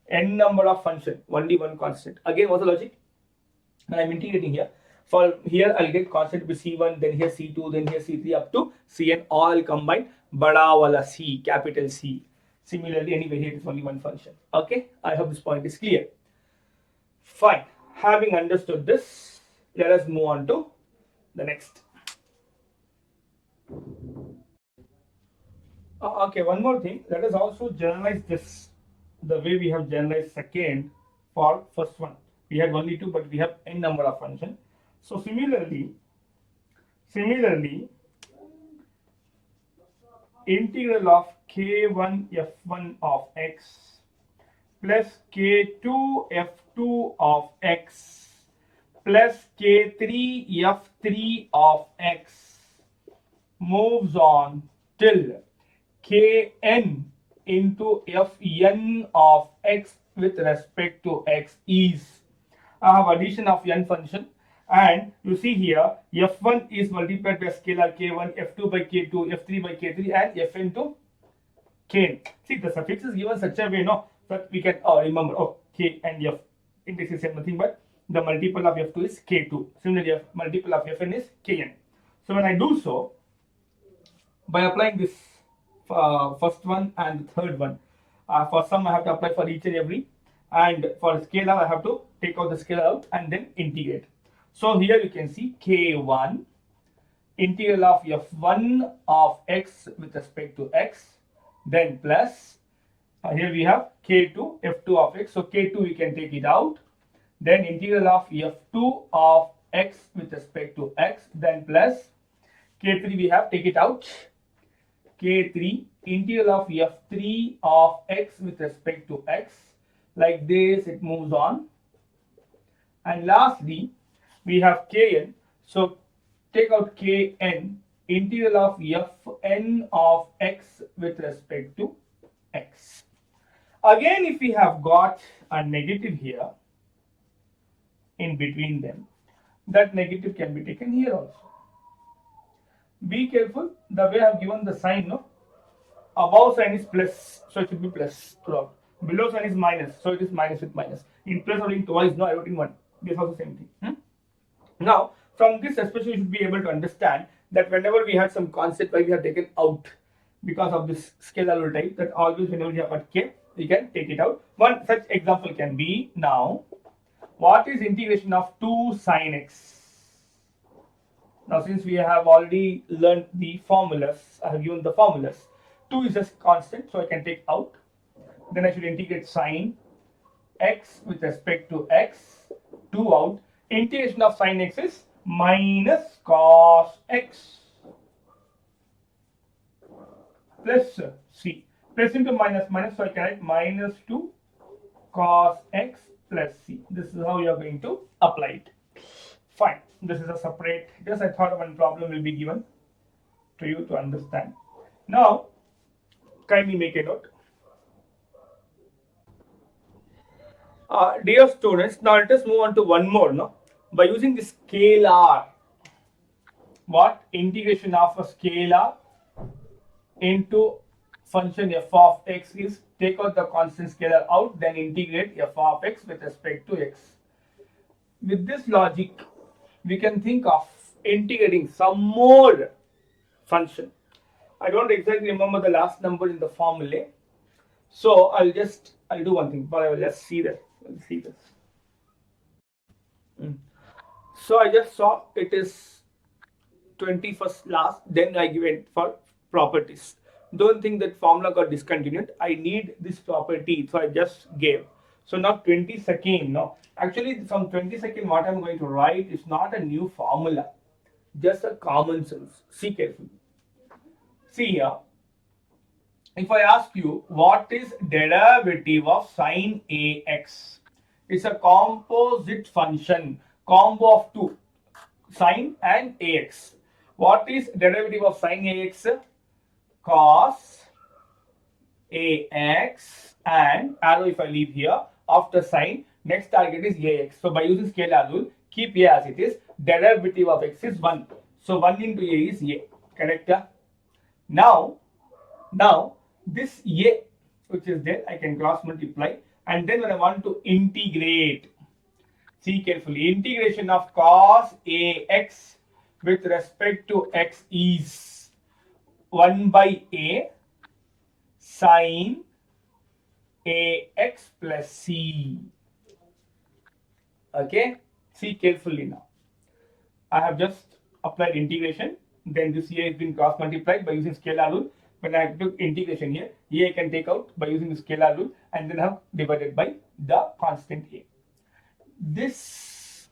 n number of function, only one constant. Again, what's the logic? When I'm integrating here, for here I'll get constant to be c1, then here c2, then here c3 up to cn, all combined, bada wala c, capital C. Similarly, anyway, here it is only one function. Okay, I hope this point is clear. Fine. Having understood this, let us move on to the next. Okay, one more thing. Let us also generalize this the way we have generalized second for first one. We had only two, but we have n number of functions. So similarly, integral of k1 f1 of x plus k2 f2 of x plus k3 f3 of x moves on till kn into fn of x with respect to x is, I have addition of n function, and you see here f1 is multiplied by scalar k1, f2 by k2, f3 by k3, and fn to kn. See, the suffix is given such a way no that we can remember, k and f index is nothing but the multiple of f2 is k2. Similarly, multiple of fn is kn. So when I do so, by applying this first one and third one, for sum I have to apply for each and every, and for scalar I have to take out the scalar out and then integrate. So here you can see k1 integral of f1 of x with respect to x, then plus here we have k2 f2 of x, so k2 we can take it out, then integral of f2 of x with respect to x, then plus k3 we have take it out, k3 integral of f3 of x with respect to x, like this it moves on, and lastly we have kn, so take out kn integral of fn of x with respect to x. Again, if we have got a negative here in between them, that negative can be taken here also. Be careful, the way I have given the sign, no, above sign is plus, so it should be plus throughout. Below sign is minus, so it is minus with minus. In plus I wrote twice, no, I wrote in one. This is also the same thing. Now, from this especially you should be able to understand that whenever we had some constant y, we have taken out because of this scalar rule type, that always whenever we have got k, we can take it out. One such example can be, now what is integration of 2 sine x? Now since we have already learned the formulas, I have given the formulas. 2 is a constant, so I can take out. Then I should integrate sine x with respect to x, 2 out. Integration of sine x is minus cos x plus c. Plus into minus minus, so I can write minus 2 cos x plus c. This is how you are going to apply it. Fine. This is a separate, just I thought one problem will be given to you to understand. Now, kindly make a note. Dear students, now let us move on to one more. No, by using the scalar, what integration of a scalar into function f of x is, take out the constant scalar out, then integrate f of x with respect to x. With this logic, we can think of integrating some more function. I don't exactly remember the last number in the formula, so I'll do one thing, but I will just see that. Let's see this. So I just saw it is 21st last, then I give it for properties. Don't think that formula got discontinued. I need this property, so I just gave. So now 22nd, no. Actually, from 22nd, what I'm going to write is not a new formula, just a common sense. See carefully. See here. If I ask you what is derivative of sine ax, it's a composite function, combo of 2, sine and ax. What is derivative of sine ax? Cos ax, and arrow if I leave here, after sine, next target is ax. So by using scalar rule, keep a as it is. Derivative of x is 1. So 1 into a is a. Correct? Now this a which is there, I can cross multiply, and then when I want to integrate, see carefully, integration of cos ax with respect to x is 1 by a sine ax plus c. Okay, see carefully now. I have just applied integration, then this a has been cross multiplied by using scalar rule. When I took integration here, a I can take out by using the scalar rule, and then have divided by the constant a. This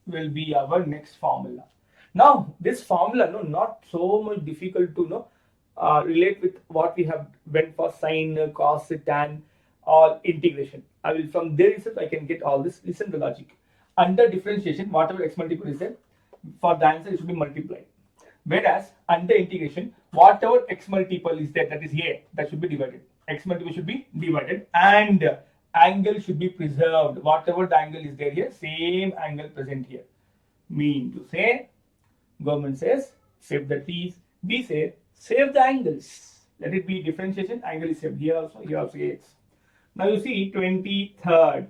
will be our next formula. Now this formula, no, not so much difficult to relate with what we have went for sine, cos, tan, or integration. I will, from there itself I can get all this. Listen to the logic. Under differentiation, whatever x multiple is there, for the answer it should be multiplied. Whereas under integration, whatever x multiple is there, that is a, that should be divided. X multiple should be divided, and angle should be preserved. Whatever the angle is there here, same angle present here. Mean to say, government says save the t's, we say save the angles. Let it be differentiation, angle is saved here also x. Now you see 23rd.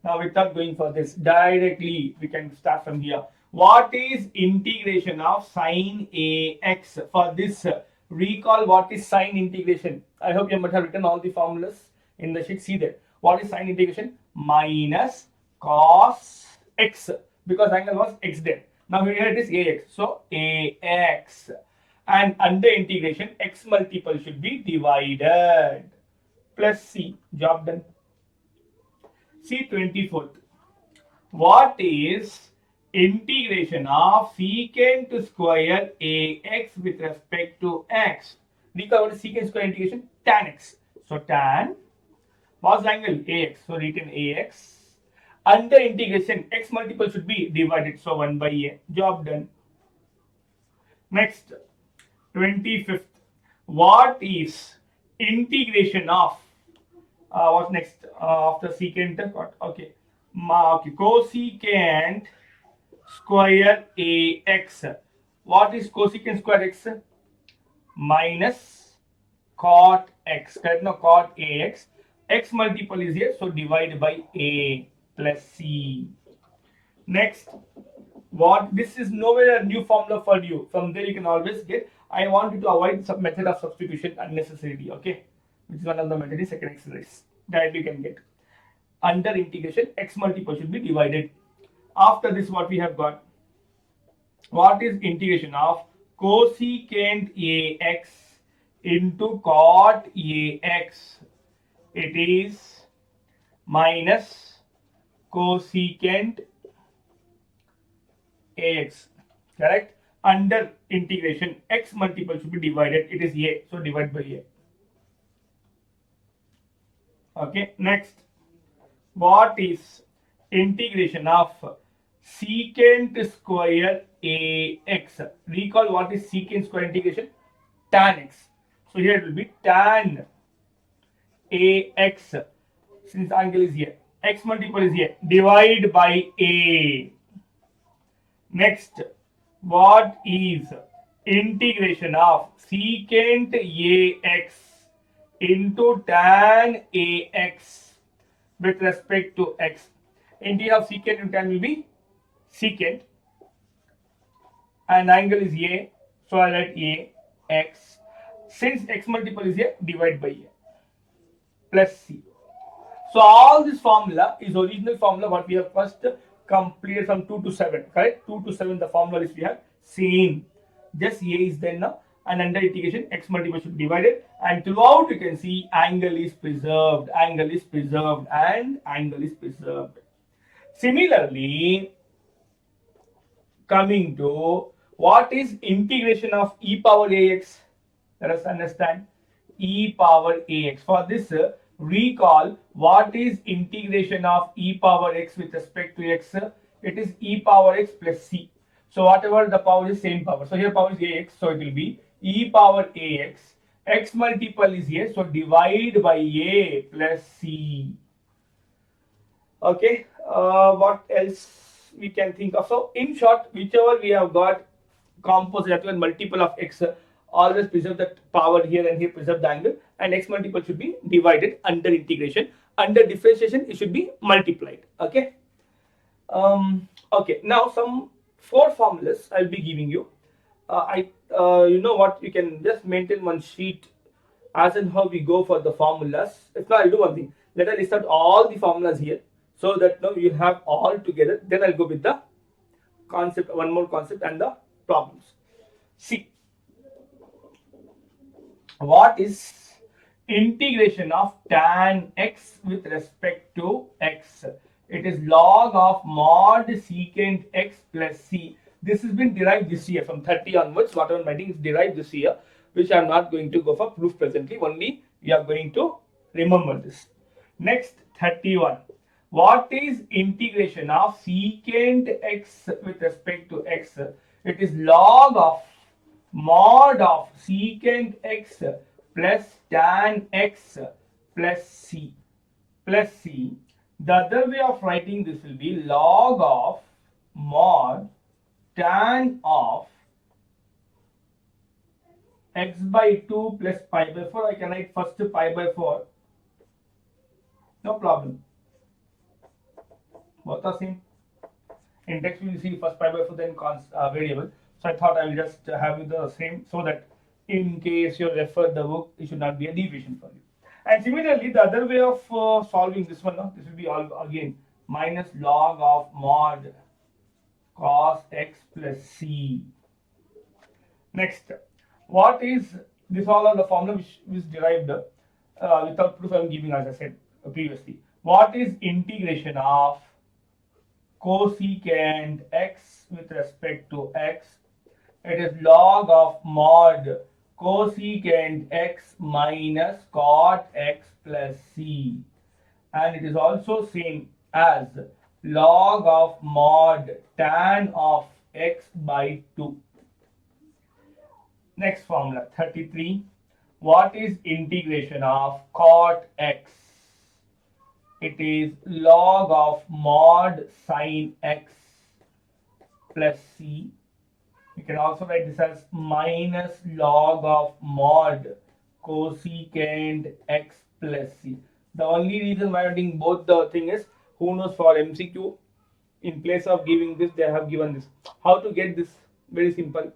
Now without going for this, directly we can start from here. What is integration of sine ax? For this, recall what is sine integration. I hope you might have written all the formulas in the sheet. See there. What is sine integration? Minus cos x, because angle was x there. Now here it is ax. So ax. And under integration, x multiple should be divided. Plus c. Job done. See 24th. What is integration of secant square ax with respect to x? Recall what is secant square integration? Tan x. So tan was angle ax. So written ax. Under integration, x multiple should be divided. So 1 by a. Job done. Next, 25th. What is integration of what next after secant? Okay, cosecant square ax. What is cosecant square x? Minus cot x. Correct? No, cot ax. X multiple is here, so divide by a plus c. Next, What this is nowhere a new formula for you. From there you can always get. I want you to avoid some method of substitution unnecessarily. Okay, which is one of the method is second exercise that you can get. Under integration, x multiple should be divided. After this, what we have got? What is integration of cosecant ax into cot ax? It is minus cosecant ax, correct? Under integration, x multiple should be divided. It is a, so divide by a. Okay, next, what is integration of secant square ax? Recall what is secant square integration? Tan x. So here it will be tan ax, since angle is here, x multiple is here, divide by a. Next, what is integration of secant ax into tan ax with respect to x? Integration of secant and tan will be secant, and angle is a, so I write a x. Since x multiple is here, divide by a plus c. So all this formula is original formula what we have first completed from 2 to 7, correct? 2 to 7 the formula is we have same, just a is there now, and under integration x multiple should be divided, and throughout you can see angle is preserved, angle is preserved, and angle is preserved. Similarly, coming to what is integration of e power ax? Let us understand e power ax. For this, recall what is integration of e power x with respect to x? It is e power x plus c. So whatever the power is same power. So here power is ax, so it will be e power ax. X multiple is a, so divide by a plus c. Okay, what else we can think of? So in short, whichever we have got composite and multiple of x, always preserve that power here and here, preserve the angle, and x multiple should be divided under integration. Under differentiation, it should be multiplied. Okay. Okay. Now some 4 formulas I'll be giving you. You know what? You can just maintain one sheet as and how we go for the formulas. If not, I'll do one thing. Let us list out all the formulas here, so that now you have all together. Then I'll go with the concept, one more concept, and the problems. See, what is integration of tan x with respect to x? It is log of mod secant x plus c. This has been derived this year from 30 onwards. Whatever I'm writing is derived this year, which I'm not going to go for proof presently. Only we are going to remember this. Next, 31. What is integration of secant x with respect to x? It is log of mod of secant x plus tan x plus c plus c. The other way of writing this will be log of mod tan of x by 2 plus pi by 4. I can write first pi by 4. No problem. Both are same. In text we will see first pi by 4, then variable. So I thought I will just have the same, so that in case you refer the book, it should not be a deviation for you. And similarly, the other way of solving this one, this will be all again minus log of mod cos x plus c. Next, what is this? All are the formula which is derived without proof. I am giving, as I said previously. What is integration of cosecant x with respect to x? It is log of mod cosecant x minus cot x plus c, and it is also same as log of mod tan of x by 2. Next formula, 33. What is integration of cot x? It is log of mod sin x plus c. You can also write this as minus log of mod cosecant x plus c. The only reason why I'm doing both the thing is, who knows, for MCQ In place of giving this, they have given this. How to get this? Very simple.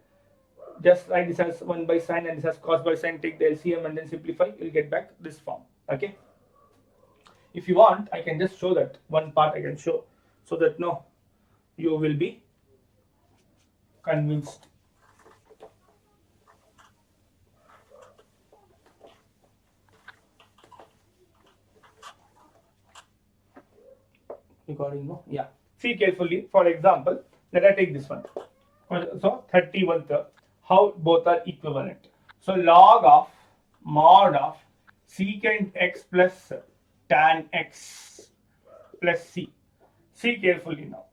Just write this as 1 by sine and this as cos by sine. Take the LCM and then simplify. You'll get back this form. Okay. If you want, I can just show that one part. I can show so that no, you will be convinced. Recording, no? Yeah. See carefully. For example, let I take this one. So 31/3. How both are equivalent. So log of mod of secant x plus tan x plus c. See carefully now.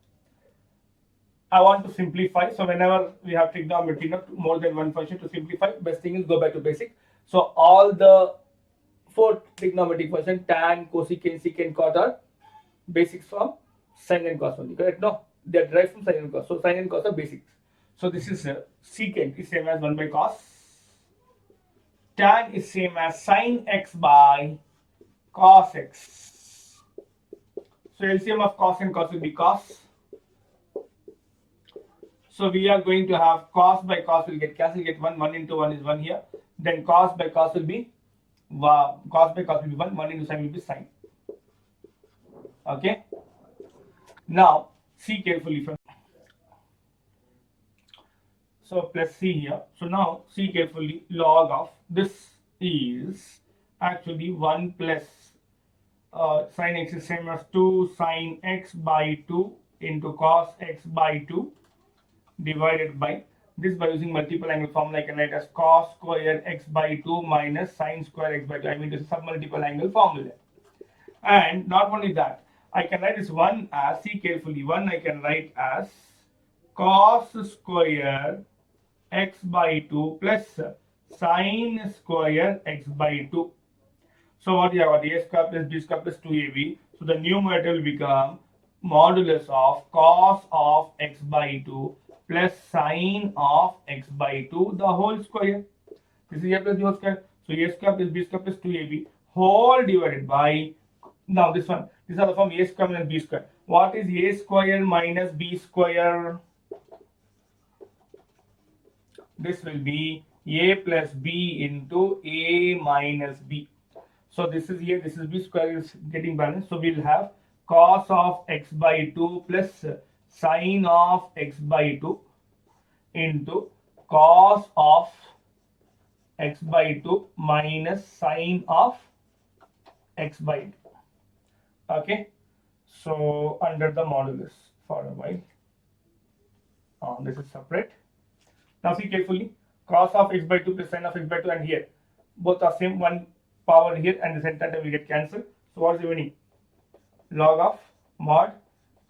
I want to simplify. So whenever we have trigonometry, not more than one function to simplify, best thing is go back to basic. So all the 4 trigonometric functions, tan, cosecant, secant, cot are basics from sine and cos only. Correct? No, they are derived from sine and cos. So sine and cos are basics. So this is secant is same as 1 by cos. Tan is same as sine x by cos x. So LCM of cos and cos will be cos. So we are going to have cos by cos will get cancelled, get 1 into 1 is 1 here. Then cos by cos will be 1, 1 into sine will be sine. Okay. Now see carefully from. So plus c here. So now see carefully, log of this is actually 1 plus sin x is same as 2 sin x by 2 into cos x by 2 divided by this. By using multiple angle formula I can write as cos square x by 2 minus sin square x by 2. I mean this is sub multiple angle formula. And not only that, I can write this 1 as, see carefully, 1 I can write as cos square x by 2 plus sin square x by 2. So what you have got, a square plus b square plus 2ab. So the numerator will become modulus of cos of x by 2 plus sin of x by 2 the whole square. This is a plus b whole square. So a square plus b square plus 2ab whole divided by, now this one, these are the form a square minus b square. What is a square minus b square? This will be a plus b into a minus b. So this is a, this is b square is getting balanced. So we'll have cos of x by 2 plus sin of x by 2 into cos of x by 2 minus sin of x by 2. Okay. So under the modulus for a while. This is separate. Now see carefully, cos of x by 2 plus sin of x by 2, and here both are same, one power here and the center term will get cancelled. So what is the meaning? Log of mod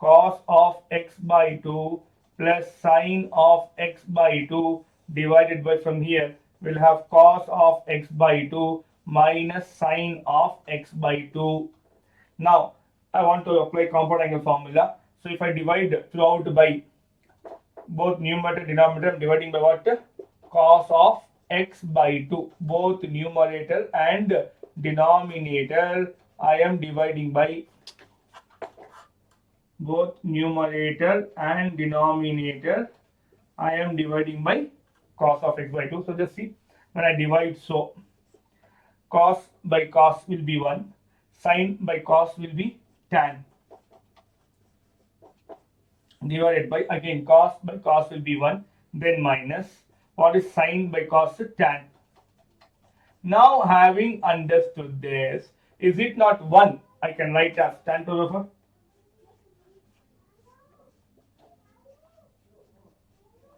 cos of x by 2 plus sin of x by 2 divided by, from here we'll have cos of x by 2 minus sin of x by 2. Now I want to apply compound angle formula. So if I divide throughout by both numerator denominator, I'm dividing by what? Cos of x by 2. Both numerator and denominator I am dividing by, both numerator and denominator I am dividing by cos of x by 2. So just see, when I divide, so cos by cos will be 1, sin by cos will be tan, divided by, again cos by cos will be 1, then minus, what is sin by cos? Tan. Now having understood this, is it not 1? I can write as tan to the power 4.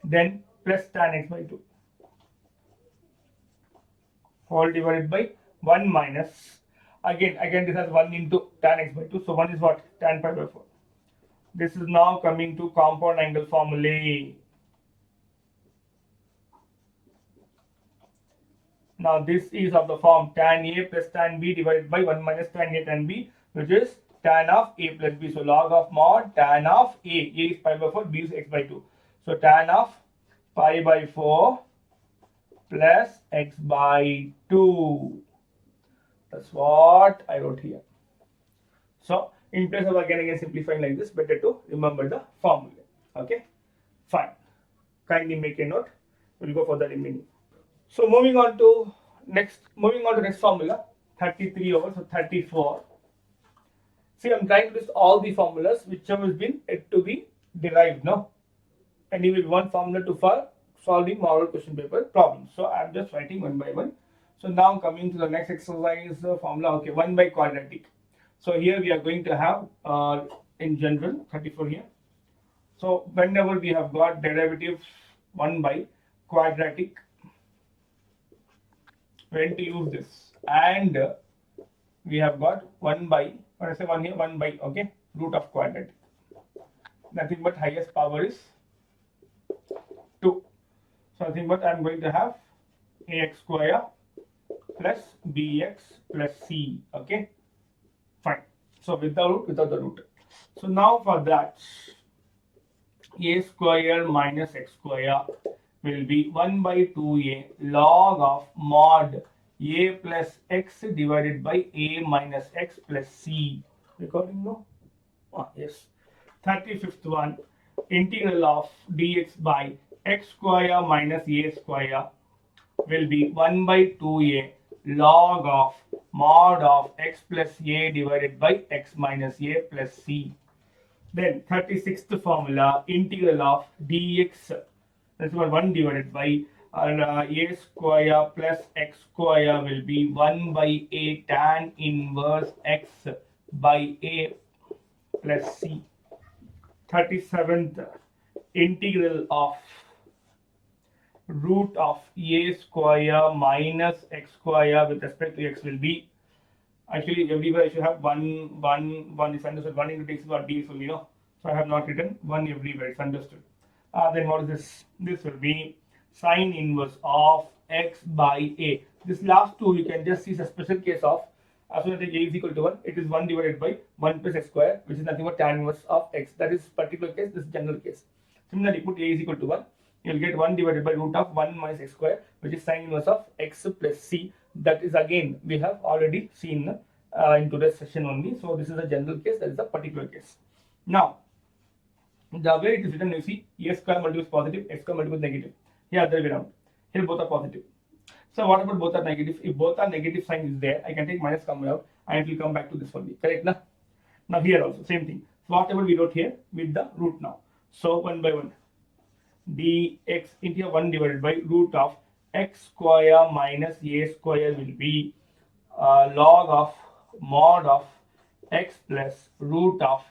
Then plus tan x by 2 whole divided by 1 minus, again this has 1 into tan x by 2. So 1 is what? Tan pi by 4. This is now coming to compound angle formulae. Now this is of the form tan A plus tan B divided by 1 minus tan A tan B, which is tan of A plus B. So log of mod tan of A is pi by 4, B is x by 2. So tan of pi by 4 plus x by 2. That's what I wrote here. So In place of again simplifying like this, better to remember the formula. Okay, fine. Kindly make a note. We'll go for the remaining. So moving on to next formula, 33 over 34. See, I'm trying to list all the formulas whichever has been yet to be derived now. And you will want formula to for solving model question paper problems. So I'm just writing one by one. So now coming to the next exercise formula. Okay, 1 by quadratic. So here we are going to have in general 34 here. So whenever we have got derivative 1 by quadratic, we're going to use this, and we have got 1 by, when I say 1 here, 1 by, okay, root of quadratic. Nothing but highest power is 2. So nothing but I'm going to have ax square plus bx plus c. Okay, fine. So without the root. So now for that, a square minus x square will be 1 by 2a log of mod a plus x divided by a minus x plus c. Recording no? Yes. 35th one, integral of dx by x square minus a square will be 1 by 2a log of mod of x plus a divided by x minus a plus c. Then 36th formula, integral of dx, that's what 1 divided by a square plus x square will be 1 by a tan inverse x by a plus c. 37th, integral of root of a square minus x square with respect to x will be, actually everywhere I should have 1 is understood, 1 into x is what dx will be, no? So I have not written 1 everywhere, it's understood. Then what is this? This will be sine inverse of x by a. This last two you can just see a special case of, as soon as a is equal to 1, it is 1 divided by 1 plus x square, which is nothing but tan inverse of x. That is particular case, this is general case. Similarly, put a is equal to 1, you will get 1 divided by root of 1 minus x square, which is sine inverse of x plus c. That is again, we have already seen in today's session only. So this is a general case, that is a particular case. Now, the way it is written, you see, a square multiplies positive, x square multiplies negative. Here other way around. Here both are positive. So what about both are negative? If both are negative, sign is there, I can take minus come out and it will come back to this only. Correct? Now here also same thing. So whatever we wrote here with the root now. So 1 by 1 dx into 1 divided by root of x square minus a square will be log of mod of x plus root of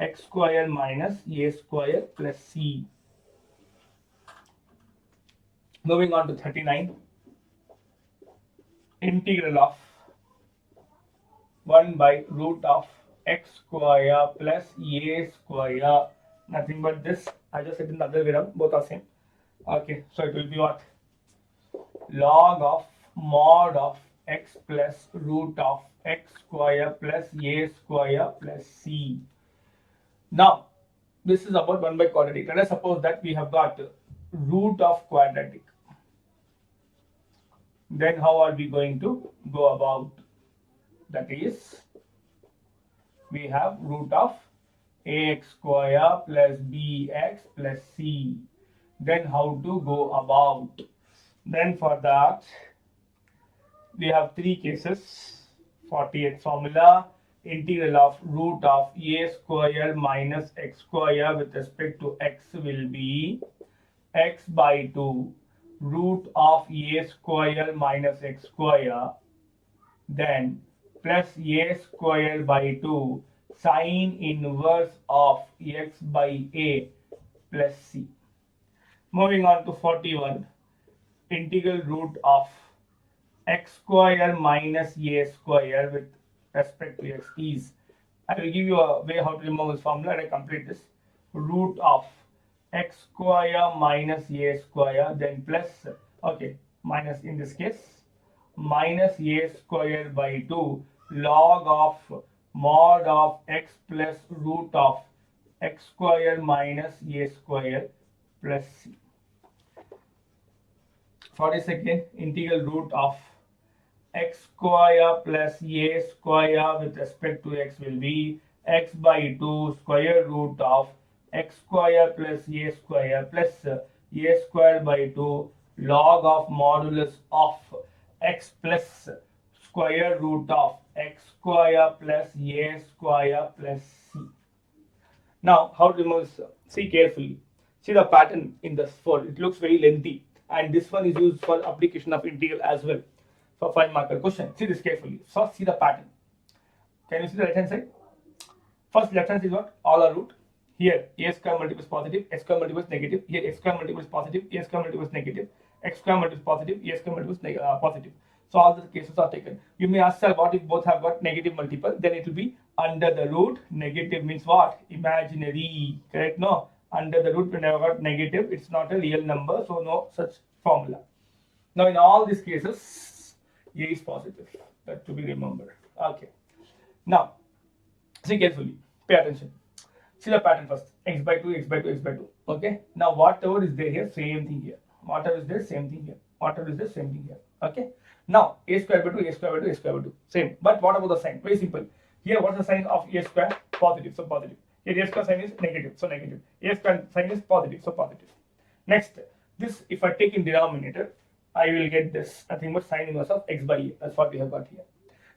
x square minus a square plus c. Moving on to 39, integral of 1 by root of x square plus a square, nothing but this, I just said in the other way around, both are same. Okay, so it will be what? Log of mod of x plus root of x square plus a square plus c. Now, this is about 1 by quadratic. Let us suppose that we have got root of quadratic. Then how are we going to go about? That is, we have root of ax square plus bx plus c. Then how to go about? Then for that, we have 3 cases. 48th formula, integral of root of a square minus x square with respect to x will be x by 2 root of a square minus x square, then plus a square by 2 sine inverse of x by a plus c. Moving on to 41, integral root of x square minus a square with respect to x is, I will give you a way how to remember this formula and I complete this. Root of x square minus a square, then plus, okay, minus in this case, minus a square by 2 log of mod of x plus root of x square minus a square plus c. 42nd, integral root of x square plus a square with respect to x will be x by 2 square root of x square plus a square plus a square by 2 log of modulus of x plus square root of x square plus a square plus c. Now, how to remove this? See carefully. See the pattern in this fold. It looks very lengthy, and this one is used for application of integral as well for 5-marker question. See this carefully. So, see the pattern. Can you see the right hand side? First, left hand is what? All are root. Here, a square multiple is positive, x square multiple is negative. Here, x square multiple is positive, a square multiple is negative. X square multiple is positive, a square multiple is positive. So all the cases are taken. You may ask, sir, what if both have got negative multiple? Then it will be under the root. Negative means what? Imaginary. Correct? No. Under the root, when I got negative, it's not a real number, so no such formula. Now, in all these cases, a is positive. That to be remembered. Okay. Now, see carefully. Pay attention. See the pattern first. X by 2, x by 2, x by 2. Okay. Now, whatever is there here, same thing here. Whatever is there, same thing here. Whatever is there, same thing here. Okay. Now, a square by 2, a square by 2, a square by 2. Same. But what about the sign? Very simple. Here, what's the sign of a square? Positive. So, positive. Here, a square sign is negative. So, negative. A square sign is positive. So, positive. Next, this, if I take in denominator, I will get this. Nothing but sine inverse of x by a. That's what we have got here.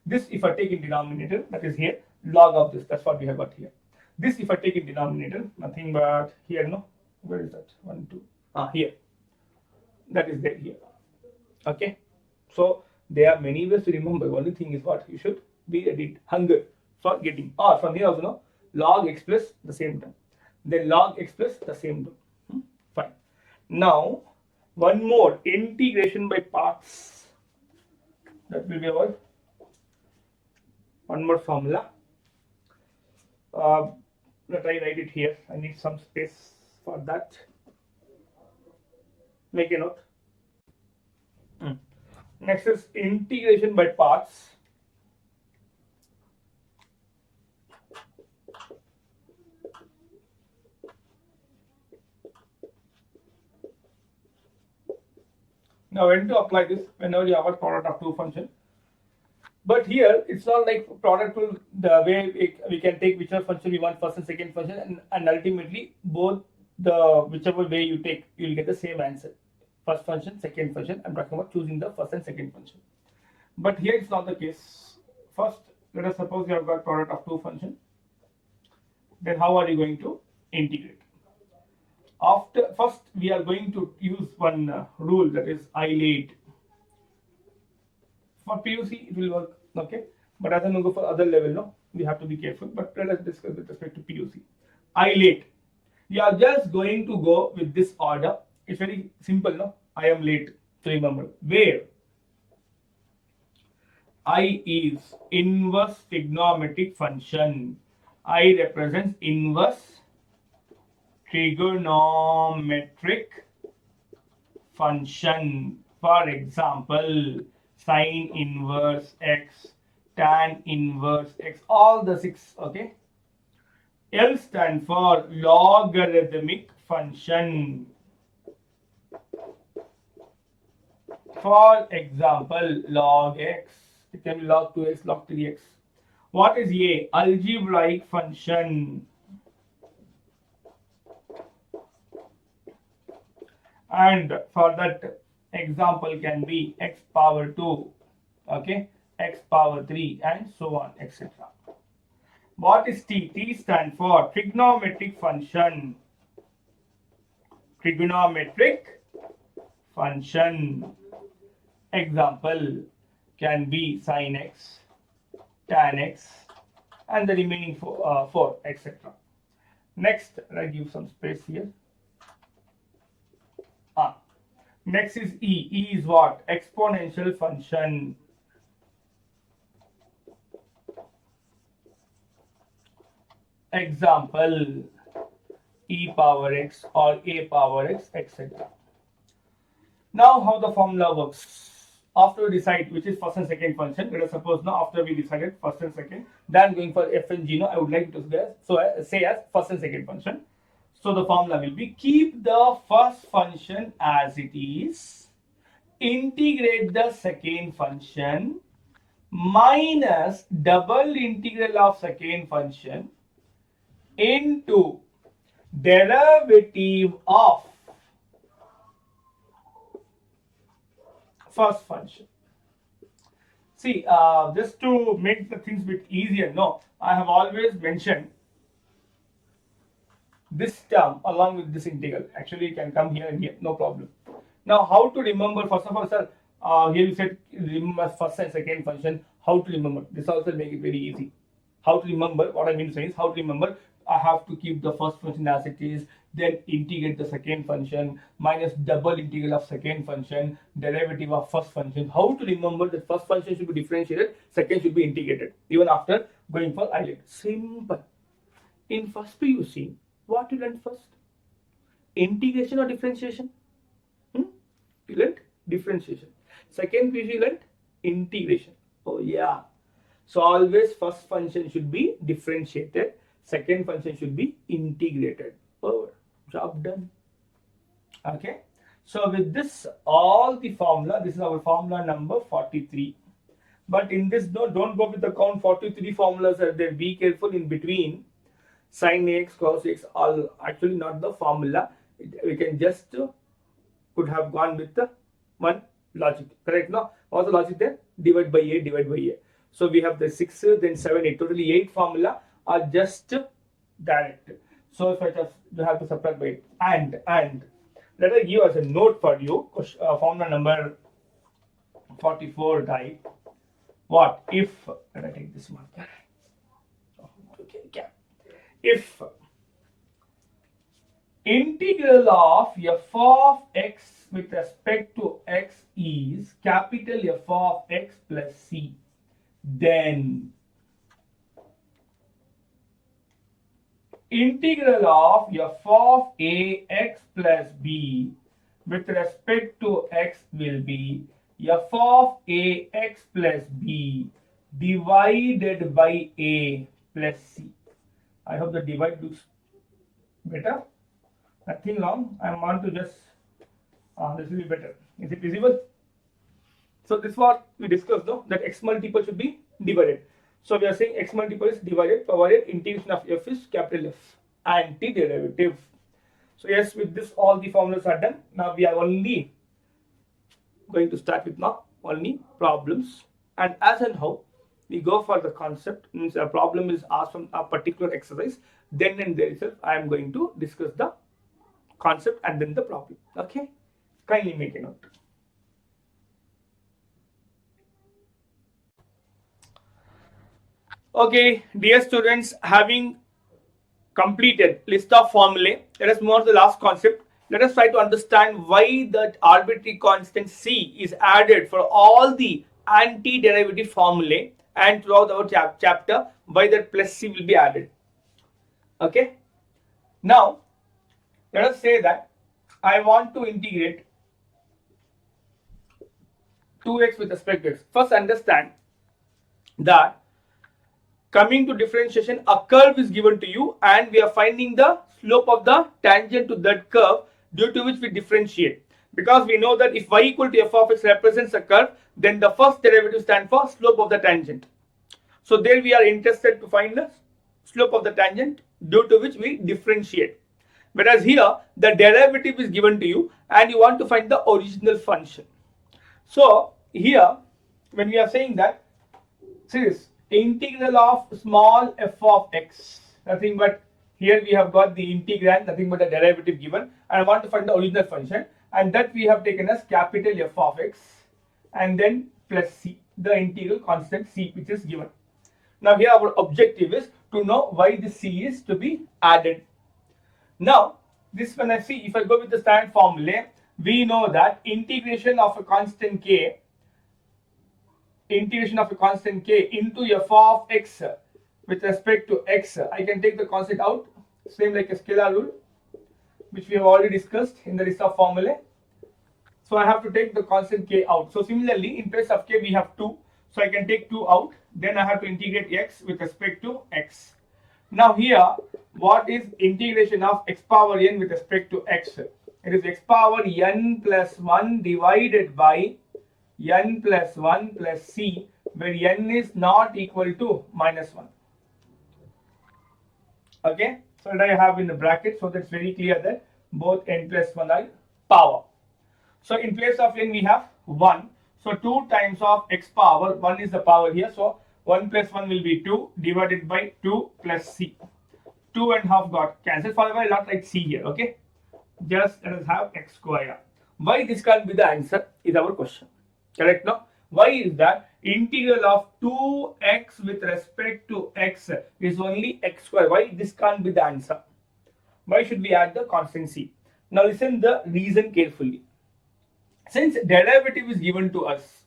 This, if I take in denominator, that is here, log of this. That's what we have got here. This, if I take in denominator, nothing but here, no. Where is that? 1, 2. Here. That is there here. Okay. So, there are many ways to remember. Only thing is what? You should be ready, hunger for getting. Or from here also, no, log x plus the same term. Then log x plus the same term. Fine. Now, one more, integration by parts. That will be our one more formula. Let I write it here. I need some space for that. Make a note. Next is integration by parts. Now, when to apply this? Whenever you have a product of two function. But here, it's not like product will, the way we can take whichever function we want, first and second function, and ultimately both the whichever way you take, you will get the same answer. First function, second function. I'm talking about choosing the first and second function. But here it's not the case. First, let us suppose you have got product of two functions. Then how are you going to integrate? First, we are going to use one rule, that is isolate. For PUC, it will work, okay? But as I go for other level, no, we have to be careful. But let us discuss with respect to PUC. Isolate. You are just going to go with this order. It's very simple, no? I am late to remember. Where I is inverse trigonometric function. I represents inverse trigonometric function. For example, sine inverse x, tan inverse x, all the 6, okay? L stand for logarithmic function. For example, log x, it can be log 2x, log 3x. What is A? Algebraic function. And for that example can be x power 2, okay, x power 3, and so on, etc. What is T? T stand for trigonometric function. Trigonometric function. Example can be sin x, tan x, and the remaining 4, etc. Next, I give some space here. Next is E. E is what? Exponential function. Example, e power x or a power x, etc. Now, how the formula works? After we decide which is first and second function, let us suppose now after we decided first and second, then going for f and g, no, I would like to say as first and second function. So the formula will be keep the first function as it is, integrate the second function, minus double integral of second function into derivative of first function. See, just to make the things a bit easier, no, I have always mentioned this term along with this integral. Actually, you can come here and here, no problem. Now, how to remember? First of all, sir, here you said remember first and second function. How to remember? This also make it very easy. How to remember? What I mean to say is how to remember. I have to keep the first function as it is, then integrate the second function minus double integral of second function, derivative of first function. How to remember that first function should be differentiated, second should be integrated, even after going for ILET. Simple. In first PUC, what you learned first? Integration or differentiation? You learned differentiation. Second PUC you learned integration. Oh yeah. So always first function should be differentiated, second function should be integrated. Oh, job done. Okay. So with this, all the formula, this is our formula number 43. But in this, don't go with the count 43 formulas are there. Be careful in between. Sin x, cos x, all actually not the formula. We can just could have gone with the one logic. Correct? No? What's the logic there? Divide by a, divide by a. So we have the 6, then 7, 8. Totally 8 formula are just direct. So if I just have to subtract by 8. And let us give as a note for you. Formula number 44 type. What if, let I take this marker. Okay, yeah. If integral of f of x with respect to x is capital F of x plus c, then integral of f of a x plus b with respect to x will be f of a x plus b divided by a plus c. I hope the divide looks better. Nothing long. I want to just this will be better. Is it visible? So this is what we discussed, though, that x multiple should be divided. So we are saying x multiple is divided, provided integration of f is capital F, antiderivative. So yes, with this all the formulas are done. Now we are only going to start with now only problems, and as and how we go for the concept, means a problem is asked from a particular exercise, then and there itself I am going to discuss the concept and then the problem. Okay, kindly make a note. Okay, dear students, having completed list of formulae, let us move on to the last concept. Let us try to understand why that arbitrary constant c is added for all the antiderivative formulae, and throughout our chapter why that plus c will be added. Okay, now let us say that I want to integrate 2x with respect to x. First understand that coming to differentiation, a curve is given to you and we are finding the slope of the tangent to that curve, due to which we differentiate. Because we know that if y equal to f of x represents a curve, then the first derivative stands for slope of the tangent. So there we are interested to find the slope of the tangent, due to which we differentiate. Whereas here the derivative is given to you and you want to find the original function. So here when we are saying that, see this, integral of small f of x, nothing but here we have got the integrand, nothing but the derivative given, and I want to find the original function, and that we have taken as capital F of x and then plus c, the integral constant c which is given. Now here our objective is to know why this c is to be added. Now this, when I see, if I go with the standard formula, we know that integration of a constant k into f of x with respect to x, I can take the constant out, same like a scalar rule which we have already discussed in the list of formulae. So I have to take the constant k out. So similarly in place of k we have 2, so I can take 2 out, then I have to integrate x with respect to x. Now here what is integration of x power n with respect to x? It is x power n plus 1 divided by n plus 1 plus c where n is not equal to minus 1. Okay, so that I have in the bracket, so that's very clear that both n plus 1 are power. So in place of n we have 1. So 2 times of x power, 1 is the power here. So 1 plus 1 will be 2 divided by 2 plus c. 2 and half got cancelled. However, I will not write c here. Okay, just let us have x square. Why this can't be the answer is our question. Correct now? Why is that? Integral of 2x with respect to x is only x square. Why this can't be the answer? Why should we add the constant c? Now listen the reason carefully. Since derivative is given to us,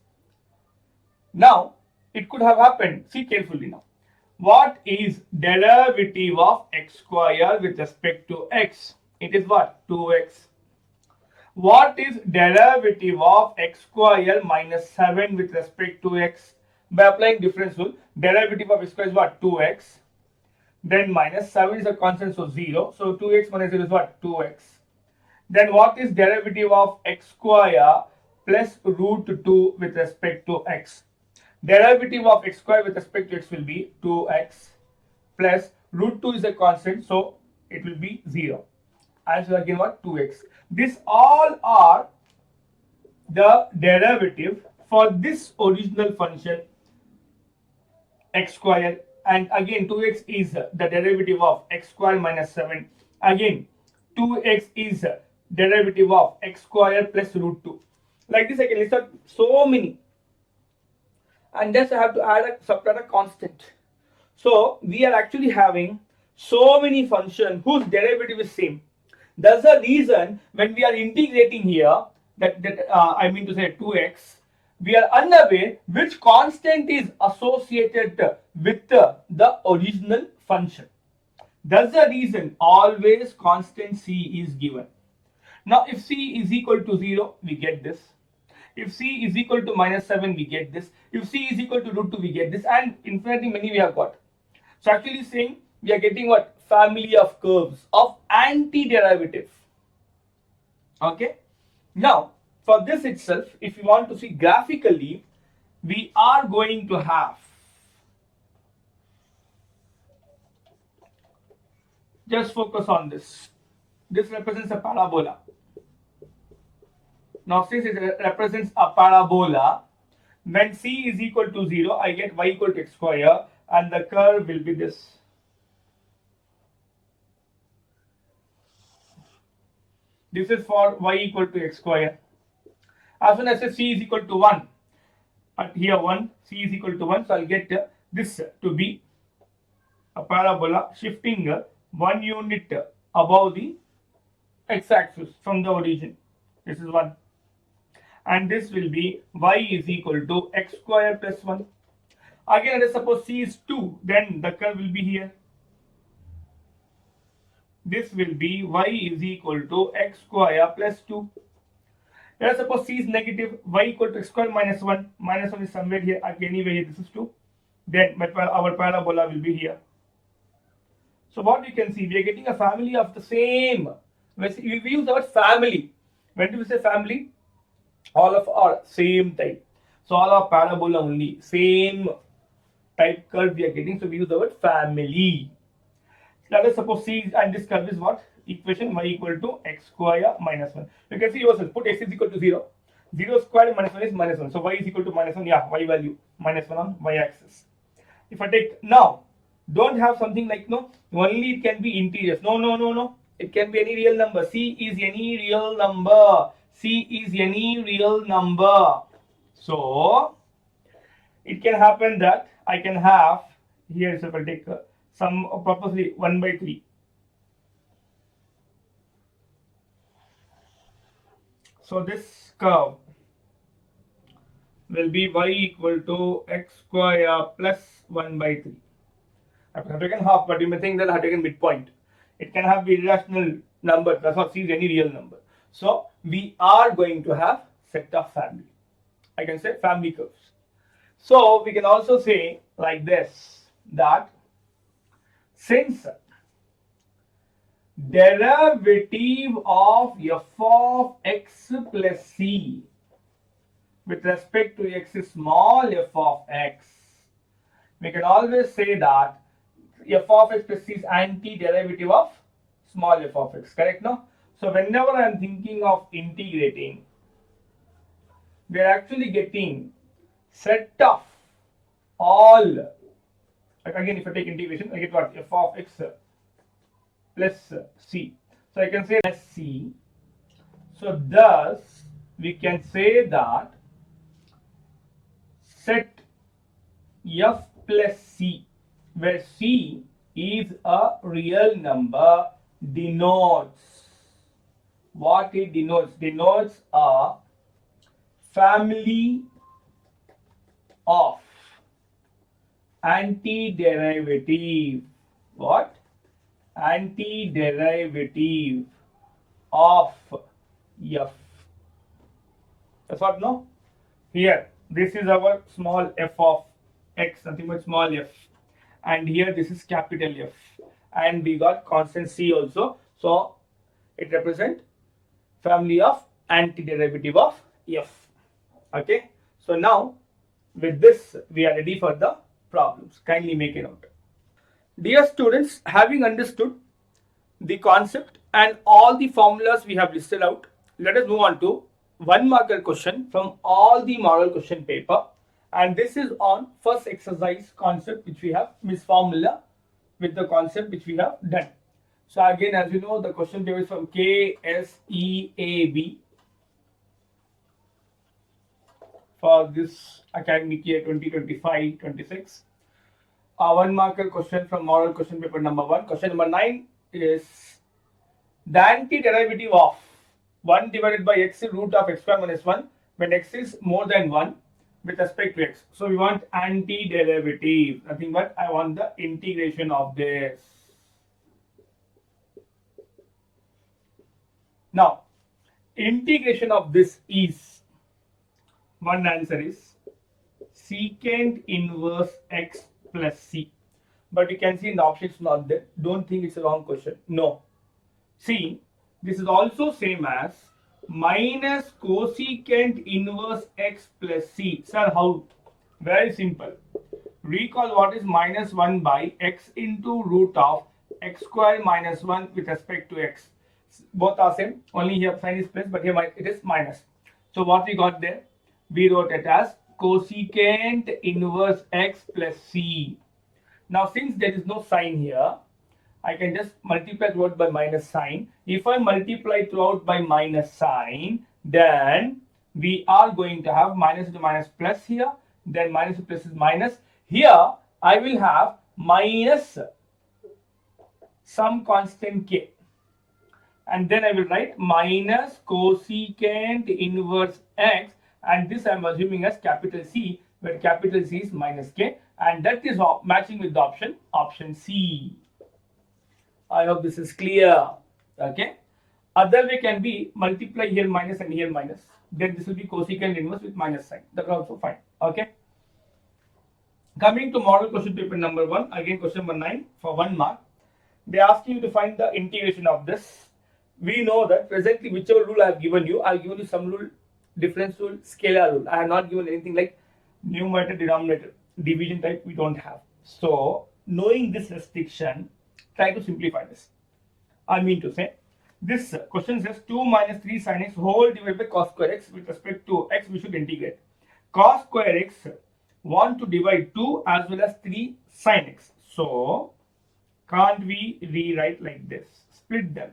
now it could have happened. See carefully now. What is derivative of x square with respect to x? It is what? 2x. What is derivative of x square minus 7 with respect to x? By applying difference rule, derivative of x square is what? 2x. Then minus 7 is a constant, so 0. So 2x minus 0 is what? 2x. Then what is derivative of x square plus root 2 with respect to x? Derivative of x square with respect to x will be 2x plus root 2 is a constant, so it will be 0. Answer again what? 2x. This all are the derivative for this original function x square, and again 2x is the derivative of x square minus 7. Again 2x is derivative of x square plus root 2. Like this I can list out so many, and just I have to add a subtract a constant. So we are actually having so many functions whose derivative is same. That's the reason when we are integrating here, I mean to say 2x, we are unaware which constant is associated with the original function. That's the reason always constant c is given. Now if c is equal to 0, we get this. If c is equal to minus 7, we get this. If c is equal to root 2, we get this, and infinitely many we have got. So actually saying we are getting what? Family of curves of antiderivative. Okay. Now for this itself, if you want to see graphically, we are going to have, just focus on this. This represents a parabola. Now since it represents a parabola, when c is equal to 0, I get y equal to x square, and the curve will be this. This is for y equal to x square. As soon as I say c is equal to 1, here 1, c is equal to 1, so I'll get this to be a parabola shifting 1 unit above the x-axis from the origin. This is 1. And this will be y is equal to x square plus 1. Again, let us suppose c is 2, then the curve will be here. This will be y is equal to x square plus 2. Let us suppose c is negative, y equal to x square minus 1. Minus 1 is somewhere here. Anyway, here this is 2. Then our parabola will be here. So what we can see, we are getting a family of the same. We use the word family. When do we say family? All of our same type. So all our parabola only same type curve we are getting. So we use the word family. Let us suppose c and this curve is what? Equation y equal to x square minus 1. You can see yourself, put x is equal to 0. 0 square minus 1 is minus 1. So y is equal to minus 1. Yeah, y value minus 1 on y axis. If I take now, don't have something like no, only it can be integers. No. It can be any real number. C is any real number. C is any real number. So it can happen that I can have here, so if I take some purposely 1 by 3. So this curve will be y equal to x square plus 1 by 3. I've taken half, but you may think that I've taken midpoint. It can have the irrational number, does not see any real number. So we are going to have set of family. I can say family curves. So we can also say like this, that since derivative of f of x plus c with respect to x is small f of x, we can always say that f of x plus c is anti-derivative of small f of x, correct? No? So whenever I am thinking of integrating, we are actually getting set of all, like again if I take integration, I get what? F of x plus c. So I can say plus c. So thus we can say that set f plus c, where c is a real number, denotes what it denotes a family of antiderivative. What? Antiderivative of f. That's what? No? Here, this is our small f of x, nothing but small f. And here, this is capital F. And we got constant c also. So, it represents family of antiderivative of f. Okay? So, now, with this, we are ready for the problems. Kindly make a note. Dear students, having understood the concept and all the formulas we have listed out, let us move on to one marker question from all the model question paper, and this is on first exercise concept which we have, Miss Formula with the concept which we have done. So again, as you know, the question paper is from KSEAB for this academic year 2025-26. One marker question from model question paper number 1. Question number 9 is the antiderivative of 1 divided by x root of x square minus 1 when x is more than 1 with respect to x. So we want antiderivative, nothing but I want the integration of this. Now, integration of this is, one answer is secant inverse x plus c. But you can see in the options not there. Don't think it's a wrong question. No. See, this is also same as minus cosecant inverse x plus c. Sir, how? Very simple. Recall what is minus 1 by x into root of x square minus 1 with respect to x. Both are same. Only here sign is plus, but here it is minus. So what we got there? We wrote it as cosecant inverse x plus c. Now since there is no sign here, I can just multiply throughout by minus sign. If I multiply throughout by minus sign, then we are going to have minus to minus plus here, then minus to plus is minus. Here I will have minus some constant k, and then I will write minus cosecant inverse x, and this I am assuming as capital C, where capital C is minus k, and that is matching with the option C. I hope this is clear. Okay. Other way can be multiply here minus and here minus. Then this will be cosecant inverse with minus sign. That is also fine. Okay. Coming to model question paper number 1, again question number 9 for 1 mark. They ask you to find the integration of this. We know that presently whichever rule I have given you some rule, difference rule, scalar rule. I have not given anything like numerator, denominator, division type. We don't have. So knowing this restriction, try to simplify this. I mean to say, this question says 2 minus 3 sin x whole divided by cos square x with respect to x. We should integrate. Cos square x want to divide 2 as well as 3 sin x. So can't we rewrite like this? Split them.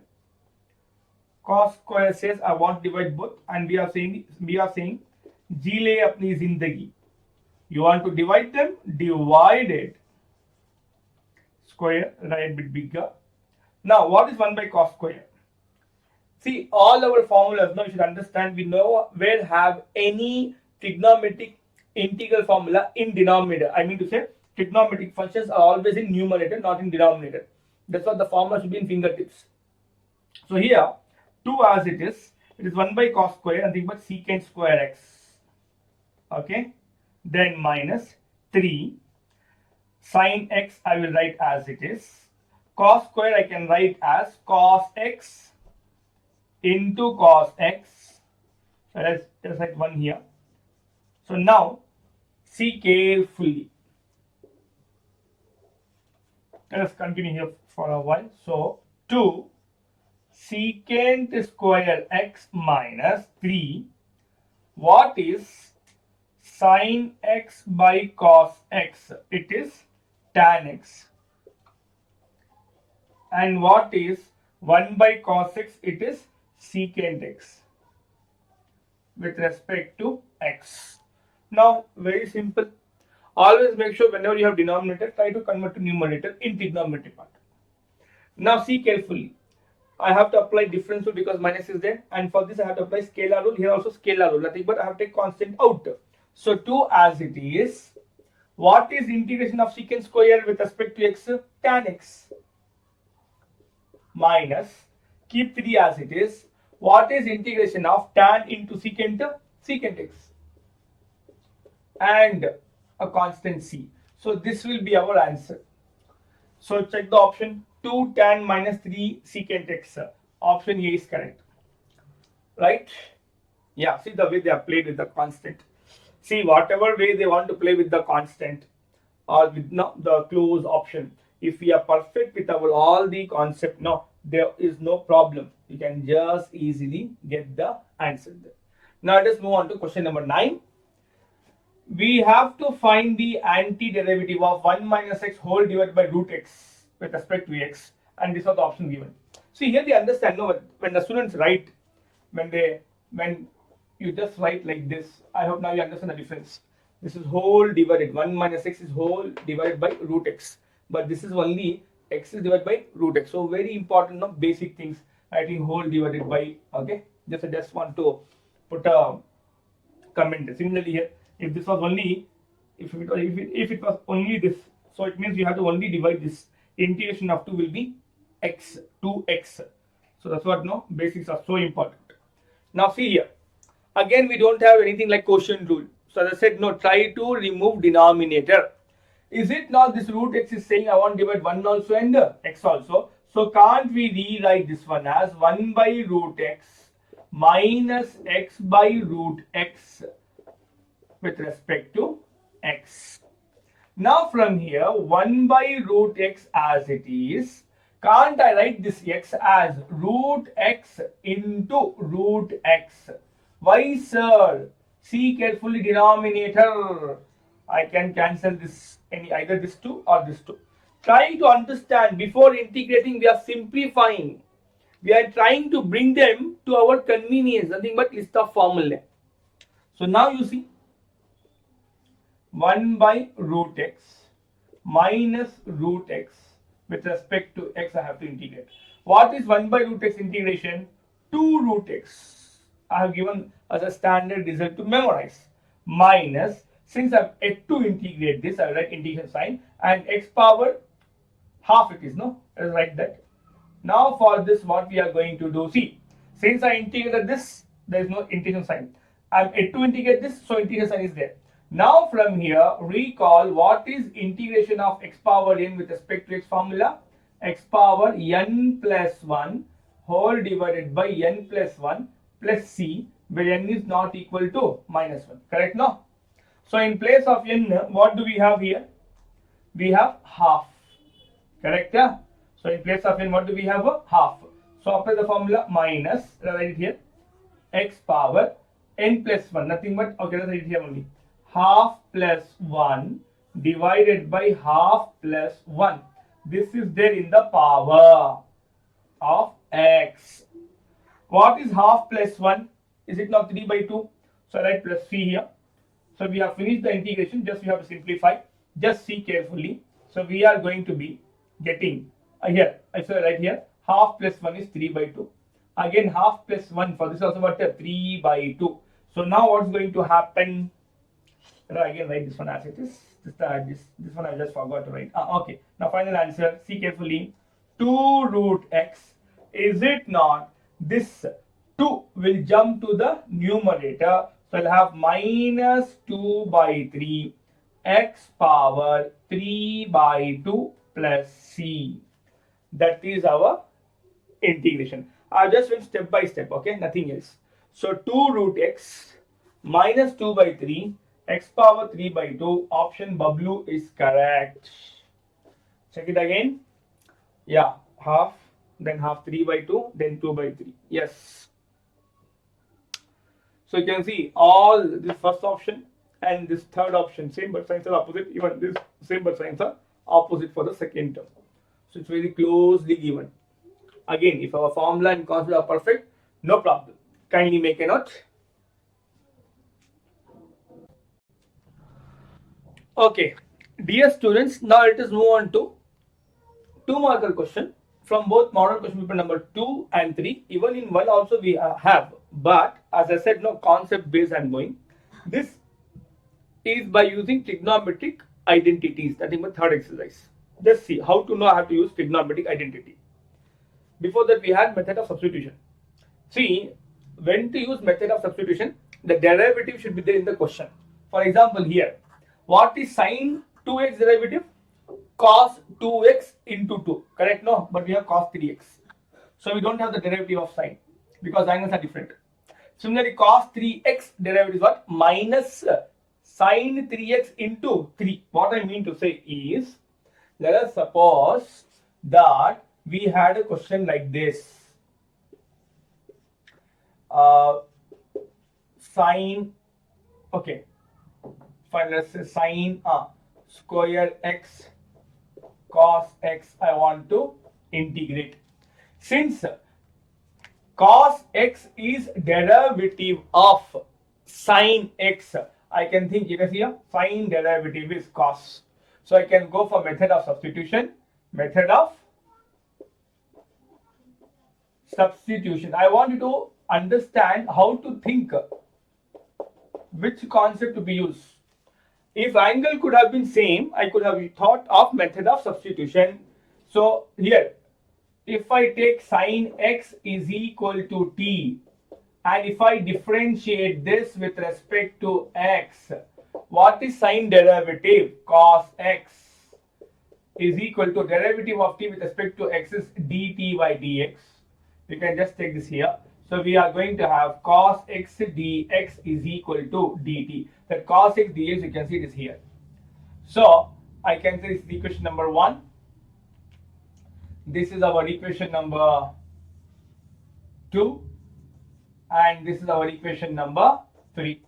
Cos square says I want to divide both, and we are saying जी ले अपनी जिंदगी. You want to divide them? Divide it. Square, write a bit bigger. Now, what is 1 by cos square? See, all our formulas, now you should understand, we know where have any trigonometric integral formula in denominator. I mean to say, trigonometric functions are always in numerator, not in denominator. That's what the formula should be in fingertips. So here, 2 as it is 1 by cos square, nothing but secant square x. Okay. Then minus 3. Sin x I will write as it is. Cos square I can write as cos x into cos x. So let's write 1 here. So now see carefully. Let us continue here for a while. So 2 secant square x minus 3. What is sin x by cos x? It is tan x. And what is 1 by cos x? It is secant x with respect to x. Now, very simple. Always make sure whenever you have denominator, try to convert to numerator in trigonometric part. Now, see carefully. I have to apply difference rule because minus is there, and for this I have to apply scalar rule. Here also scalar rule, nothing but I have to take constant out. So 2 as it is. What is integration of secant square with respect to x? Tan x. Minus, keep 3 as it is. What is integration of tan into secant? Secant x. And a constant c. So this will be our answer. So check the option. 2 tan minus 3 secant x. Option A is correct. Right? Yeah, see the way they have played with the constant. See, whatever way they want to play with the constant or with the close option, if we are perfect with our all the concept, no, there is no problem. You can just easily get the answer there. Now let us move on to question number 9. We have to find the antiderivative of 1 minus x whole divided by root x with respect to x, and these are the options given. See, here they understand, no, when the students write, when you just write like this, I hope now you understand the difference. This is whole divided, 1 minus x is whole divided by root x, but this is only x is divided by root x. So very important, no, basic things, writing whole divided by, okay. I just want to put a comment. Similarly here, if this was only, if it was only this, so it means you have to only divide this. Integration of 2 will be x, 2x. So that's what, no, basics are so important. Now see here, again we don't have anything like quotient rule. So as I said, no, try to remove denominator. Is it not this root x is saying I want to divide 1 also and x also? So can't we rewrite this one as 1 by root x minus x by root x with respect to x. Now from here, 1 by root x as it is, can't I write this x as root x into root x? Why, sir? See carefully denominator. I can cancel this, either this 2 or this 2. Try to understand, before integrating we are simplifying. We are trying to bring them to our convenience, nothing but list of formula. So now you see, 1 by root x minus root x with respect to x I have to integrate. What is 1 by root x integration? 2 root x. I have given as a standard result to memorize. Minus, since I have yet to integrate this, I will write integration sign, and x power half it is, no? I will write that. Now for this what we are going to do, see, since I integrated this, there is no integration sign. I am yet to integrate this, so integration sign is there. Now from here, recall what is integration of x power n with respect to x formula? X power n plus 1 whole divided by n plus 1 plus c, where n is not equal to minus 1. Correct, no? So in place of n, what do we have here? We have half. Correct, yeah? So in place of n, what do we have? Half. So apply the formula minus, write it here, x power n plus 1, nothing but, okay, let's write it here only. Half plus 1 divided by half plus 1. This is there in the power of x. What is half plus 1? Is it not 3 by 2? So I write plus 3 here. So we have finished the integration, just we have to simplify. Just see carefully. So we are going to be getting here, I say right here, half plus 1 is 3 by 2. Again half plus 1 for this also what? 3 by 2. So now what's going to happen? Again write this one as it is. This one I just forgot to write. Okay. Now final answer. See carefully. 2 root x. Is it not? This 2 will jump to the numerator. So I'll have minus 2 by 3 x power 3 by 2 plus c. That is our integration. I just went step by step. Okay, nothing else. So 2 root x minus 2 by 3 x power 3 by 2. Option Bablu is correct. Check it again. Yeah, half, then half 3 by 2, then 2 by 3. Yes. So you can see all this first option and this third option, same but signs are opposite. Even this same but signs are opposite for the second term. So it's very closely given. Again, if our formula and concept are perfect, no problem. Kindly make a note. Okay, dear students, now let us move on to 2-marker question from both model question paper number 2 and 3. Even in 1 also we have, but as I said, no concept based I'm going. This is by using trigonometric identities. That is my third exercise. Just see how to know how to use trigonometric identity. Before that we had method of substitution. See, when to use method of substitution, the derivative should be there in the question. For example, here, what is sine 2x derivative? Cos 2x into 2. Correct? No, but we have cos 3x. So we don't have the derivative of sine because angles are different. Similarly, cos 3x derivative is what? Minus sine 3x into 3. What I mean to say is, let us suppose that we had a question like this. Sine, okay, fine, let's say sine square x cos x I want to integrate. Since cos x is derivative of sine x, I can think, you can see here, sine derivative is cos. So I can go for method of substitution. Method of substitution. I want you to understand how to think, which concept to be used. If angle could have been same, I could have thought of method of substitution. So here, if I take sine x is equal to t, and if I differentiate this with respect to x, what is sine derivative? Cos x is equal to derivative of t with respect to x is dt by dx. We can just take this here. So we are going to have cos x dx is equal to dt. That cos x dx, you can see it is here. So I can say this is equation number 1. This is our equation number 2. And this is our equation number 3.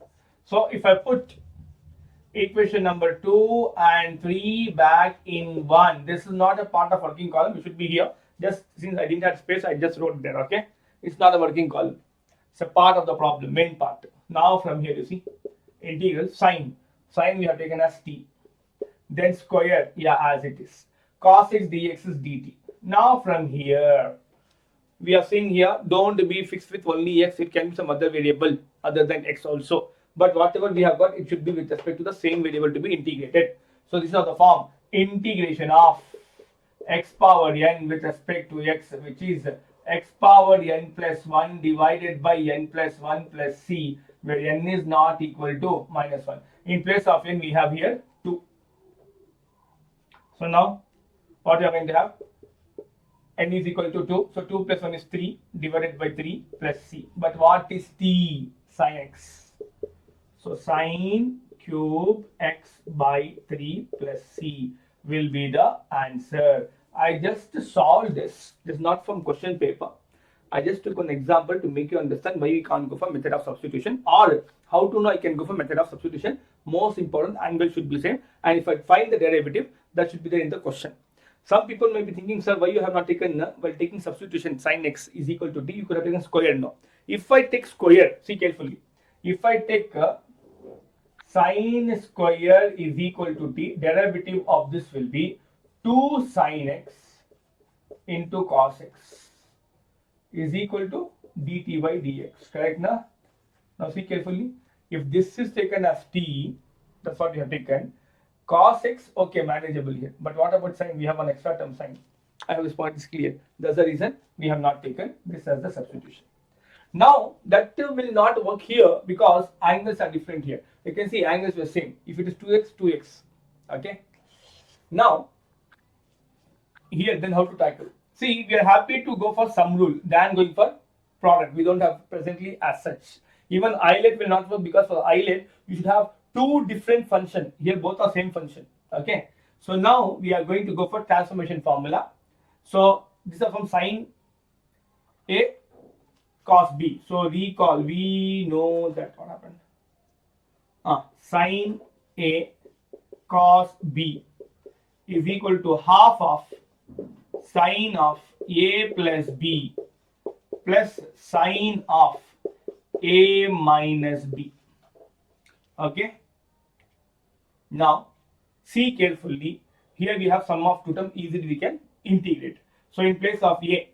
So if I put equation number 2 and 3 back in 1, this is not a part of working column. It should be here. Just since I didn't have space, I just wrote there. Okay, it's not a working column. It's a part of the problem, main part. Now from here, you see, integral sine. Sine we have taken as t. Then square, yeah, as it is. Cos x dx is dt. Now from here, we are saying here, don't be fixed with only x. It can be some other variable other than x also. But whatever we have got, it should be with respect to the same variable to be integrated. So this is the form. Integration of x power n with respect to x, which is x power n plus 1 divided by n plus 1 plus c, where n is not equal to minus 1. In place of n, we have here 2. So now, what we are going to have? N is equal to 2. So 2 plus 1 is 3 divided by 3 plus c. But what is t? Sin x. So sin cube x by 3 plus c will be the answer. I just solved this. This is not from question paper. I just took an example to make you understand why we can't go for method of substitution, or how to know I can go for method of substitution. Most important, angle should be same, and if I find the derivative, that should be there in the question. Some people may be thinking, sir, why you have not taken, while taking substitution, sin x is equal to t, you could have taken square. No. If I take square, see carefully. If I take sin square is equal to t, derivative of this will be 2 sin x into cos x is equal to dt by dx. Correct? Now see carefully. If this is taken as t, that's what we have taken. Cos x, okay, manageable here. But what about sin? We have an extra term sin. I hope this point is clear. That's the reason we have not taken this as the substitution. Now that will not work here because angles are different here. You can see angles were same. If it is 2x, 2x. Okay. Now here, then how to tackle? See, we are happy to go for sum rule than going for product. We don't have presently as such. Even eyelet will not work because for eyelet you should have two different function. Here both are same function. Okay. So now we are going to go for transformation formula. So these are from sine A cos B. So recall, we know that what happened. Sine A cos B is equal to half of sine of A plus B plus sine of A minus B. Okay. Now see carefully. Here we have sum of two terms, easily we can integrate. So in place of A,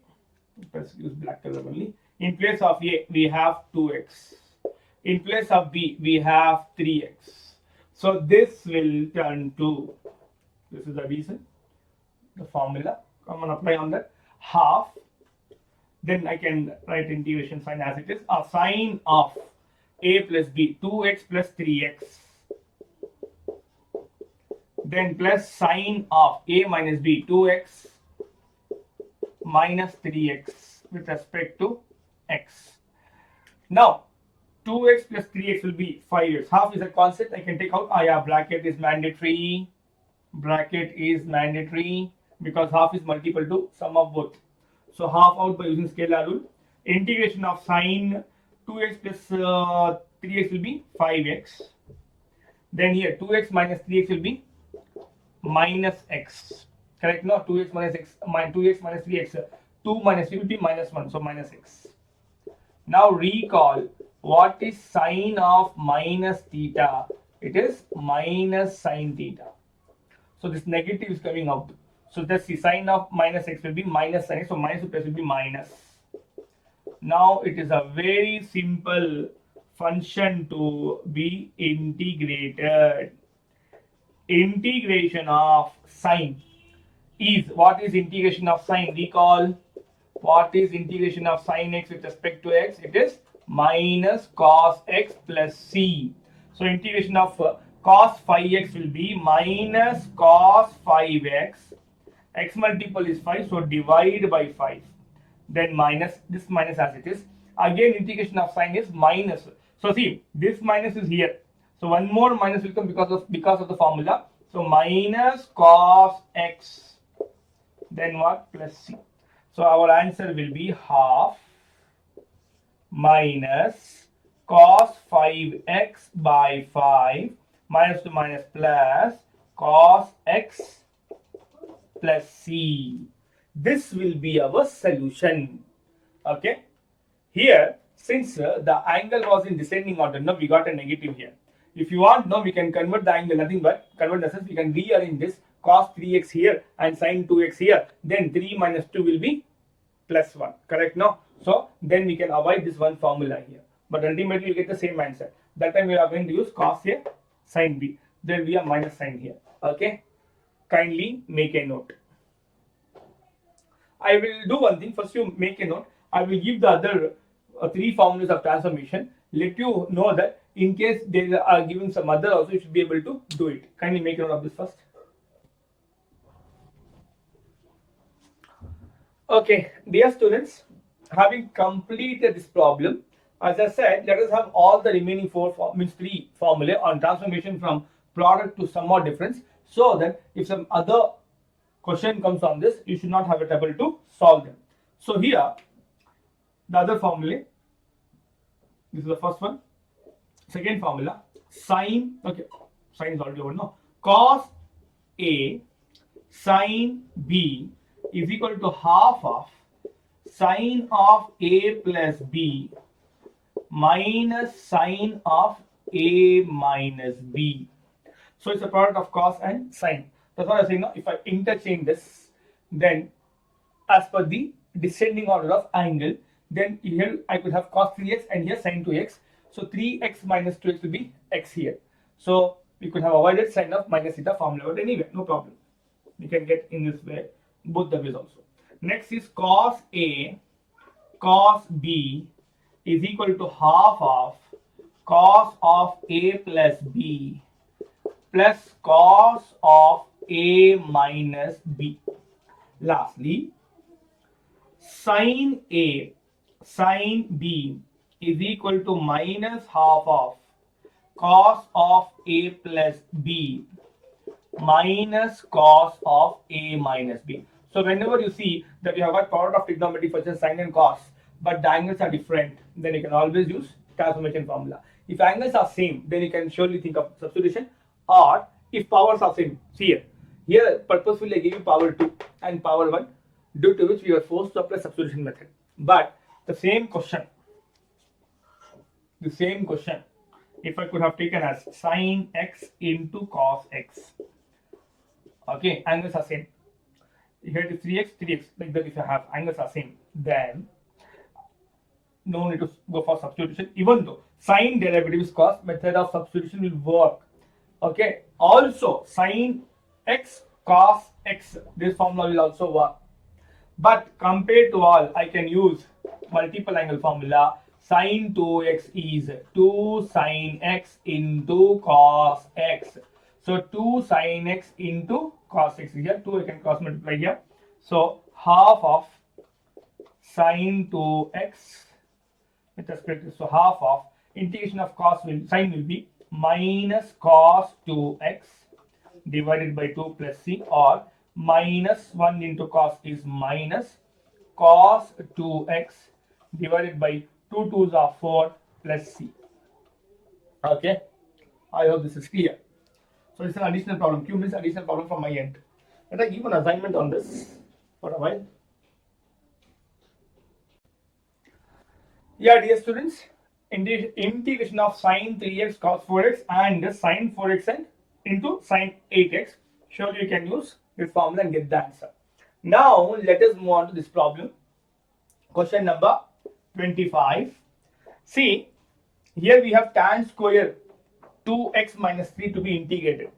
let's use black color only. In place of A, we have 2x. In place of B, we have 3x. So this will turn to, this is the reason, the formula. I'm going to apply on that, half. Then I can write integration sign as it is. A sine of A plus B, 2x plus 3x. Then plus sine of A minus B, 2x minus 3x with respect to x. Now 2x plus 3x will be 5x. Half is a constant. I can take out. Yeah, bracket is mandatory. Bracket is mandatory because half is multiple to sum of both. So half out by using scalar rule. Integration of sine 2x plus 3x will be 5x. Then here 2x minus 3x will be minus x. Correct? No, 2x minus x, 2x minus 3x. 2 minus 3 will be minus 1. So minus x. Now recall, what is sine of minus theta? It is minus sine theta. So this negative is coming out. So the sine of minus x will be minus sine. So minus plus will be minus. Now it is a very simple function to be integrated. Integration of sine is, what is integration of sine? Recall, what is integration of sine x with respect to x? It is minus cos x plus c. So integration of cos 5x will be minus cos 5x. X multiple is 5, so divide by 5. Then minus, this minus as it is. Again integration of sine is minus. So see, this minus is here. So one more minus will come because of the formula. So minus cos x. Then what? Plus c. So our answer will be half minus cos 5x by 5 minus to minus plus cos x plus c. This will be our solution. Okay. Here, since the angle was in descending order, now we got a negative here. If you want, now we can convert the angle, nothing but convert the sense, we can rearrange this cos 3x here and sin 2x here. Then 3 minus 2 will be plus 1. Correct? No? So then we can avoid this one formula here. But ultimately you get the same answer. That time we are going to use cos here, sin b. There will be a minus sign here. Okay? Kindly make a note. I will do one thing. First you make a note. I will give the other three formulas of transformation. Let you know that in case they are given some other also, you should be able to do it. Kindly make a note of this first. Okay, dear students, having completed this problem, as I said, let us have all the remaining three formulae on transformation from product to sum or difference, so that if some other question comes on this, you should not have a trouble to solve them. So here, the other formulae, this is the first one. Second formula, sine, okay, sine is already over now. Cos A sine B is equal to half of sine of A plus B minus sine of A minus B. So it's a product of cos and sine. That's what I was saying now. If I interchange this, then as per the descending order of angle, then here I could have cos 3x and here sin 2x. So 3x minus 2x will be x here. So we could have avoided sin of minus theta formula. But anyway, no problem. We can get in this way, both the ways also. Next is cos A cos B is equal to half of cos of A plus B plus cos of A minus B. Lastly, sin A sin B is equal to minus half of cos of a plus b minus cos of a minus b. So whenever you see that you have got product of trigonometry such as sine and cos, but the angles are different, then you can always use transformation formula. If angles are same, then you can surely think of substitution. Or if powers are same, see here purposefully I give you power 2 and power 1, due to which we are forced to apply substitution method. But the same question, if I could have taken as sine x into cos x, okay, angles are same. Here it is 3x, like that. If you have angles are same, then no need to go for substitution. Even though sine derivative is cos, method of substitution will work. Okay. Also, sine x cos x, this formula will also work. But compared to all, I can use multiple angle formula. Sine 2x is 2 sine x into cos x. So 2 sine x into cos x here. 2 I can cross multiply here. So half of sine 2x with respect to, so half of integration of cos will, sine will be minus cos 2x divided by 2 plus c, or minus 1 into cos is minus cos 2x divided by 2 2s are 4 plus c. Okay, I hope this is clear. So it's an additional problem. Q means additional problem from my end. Let I give an assignment on this for a while. Yeah, dear students, integration of sine 3x cos 4x and sine 4x and into sine 8x. Surely you can use this formula and get the answer. Now let us move on to this problem. Question number 25. See, here we have tan square 2x minus 3 to be integrated.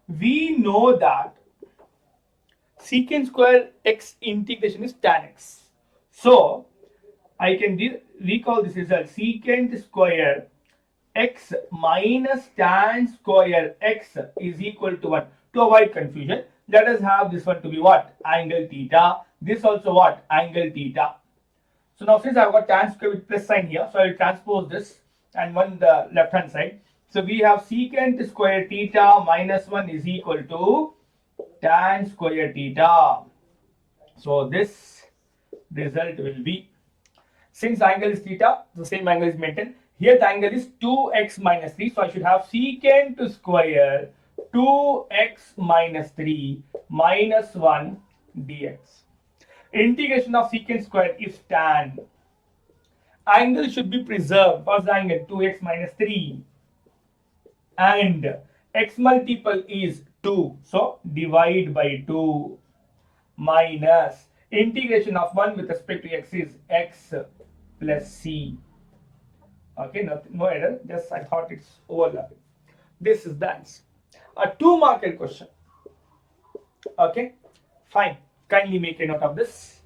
We know that secant square x integration is tan x. So I can recall this result. Secant square x minus tan square x is equal to what? To avoid confusion, let us have this one to be what? Angle theta. This also what? Angle theta. So now since I have got tan square with plus sign here, so I will transpose this and one the left hand side. So we have secant square theta minus 1 is equal to tan square theta. So this result will be, since angle is theta, the same angle is maintained. Here the angle is 2x minus 3. So I should have secant square 2x minus 3 minus 1 dx. Integration of secant square is tan. Angle should be preserved. What's the angle? 2x minus 3. And x multiple is 2. So divide by 2 minus integration of 1 with respect to x is x plus c. Okay, no error, just I thought it's overlapping. This is the answer. A 2-mark question. Okay, fine. Kindly make a note of this.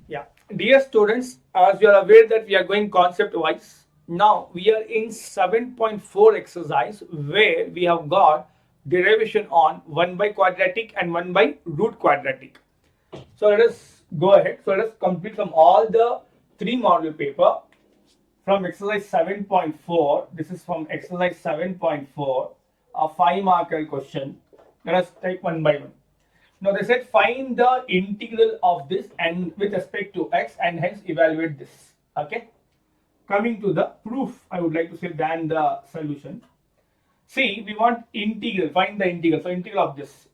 Yeah, dear students, as you are aware that we are going concept wise. Now we are in 7.4 exercise where we have got derivation on 1 by quadratic and 1 by root quadratic. So let us go ahead. So let us complete from all the 3 module paper from exercise 7.4. This is from exercise 7.4, a 5-marker question. Let us take one by one. Now they said find the integral of this and with respect to x and hence evaluate this. Okay. Coming to the proof, I would like to say than the solution. See, we want integral, find the integral. So integral of this.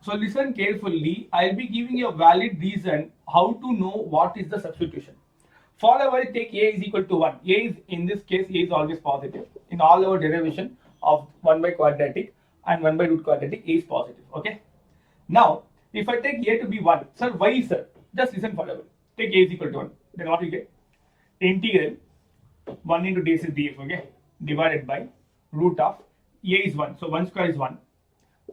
So listen carefully. I'll be giving you a valid reason how to know what is the substitution. For a while, take a is equal to 1. A is, in this case, a is always positive. In all our derivation of 1 by quadratic and 1 by root quadratic, a is positive. Okay. Now, if I take a to be 1, sir, why sir? Just listen for a while. Take a is equal to 1. Then what you get? Integral 1 into ds is df, okay, divided by root of a is 1. So 1 square is 1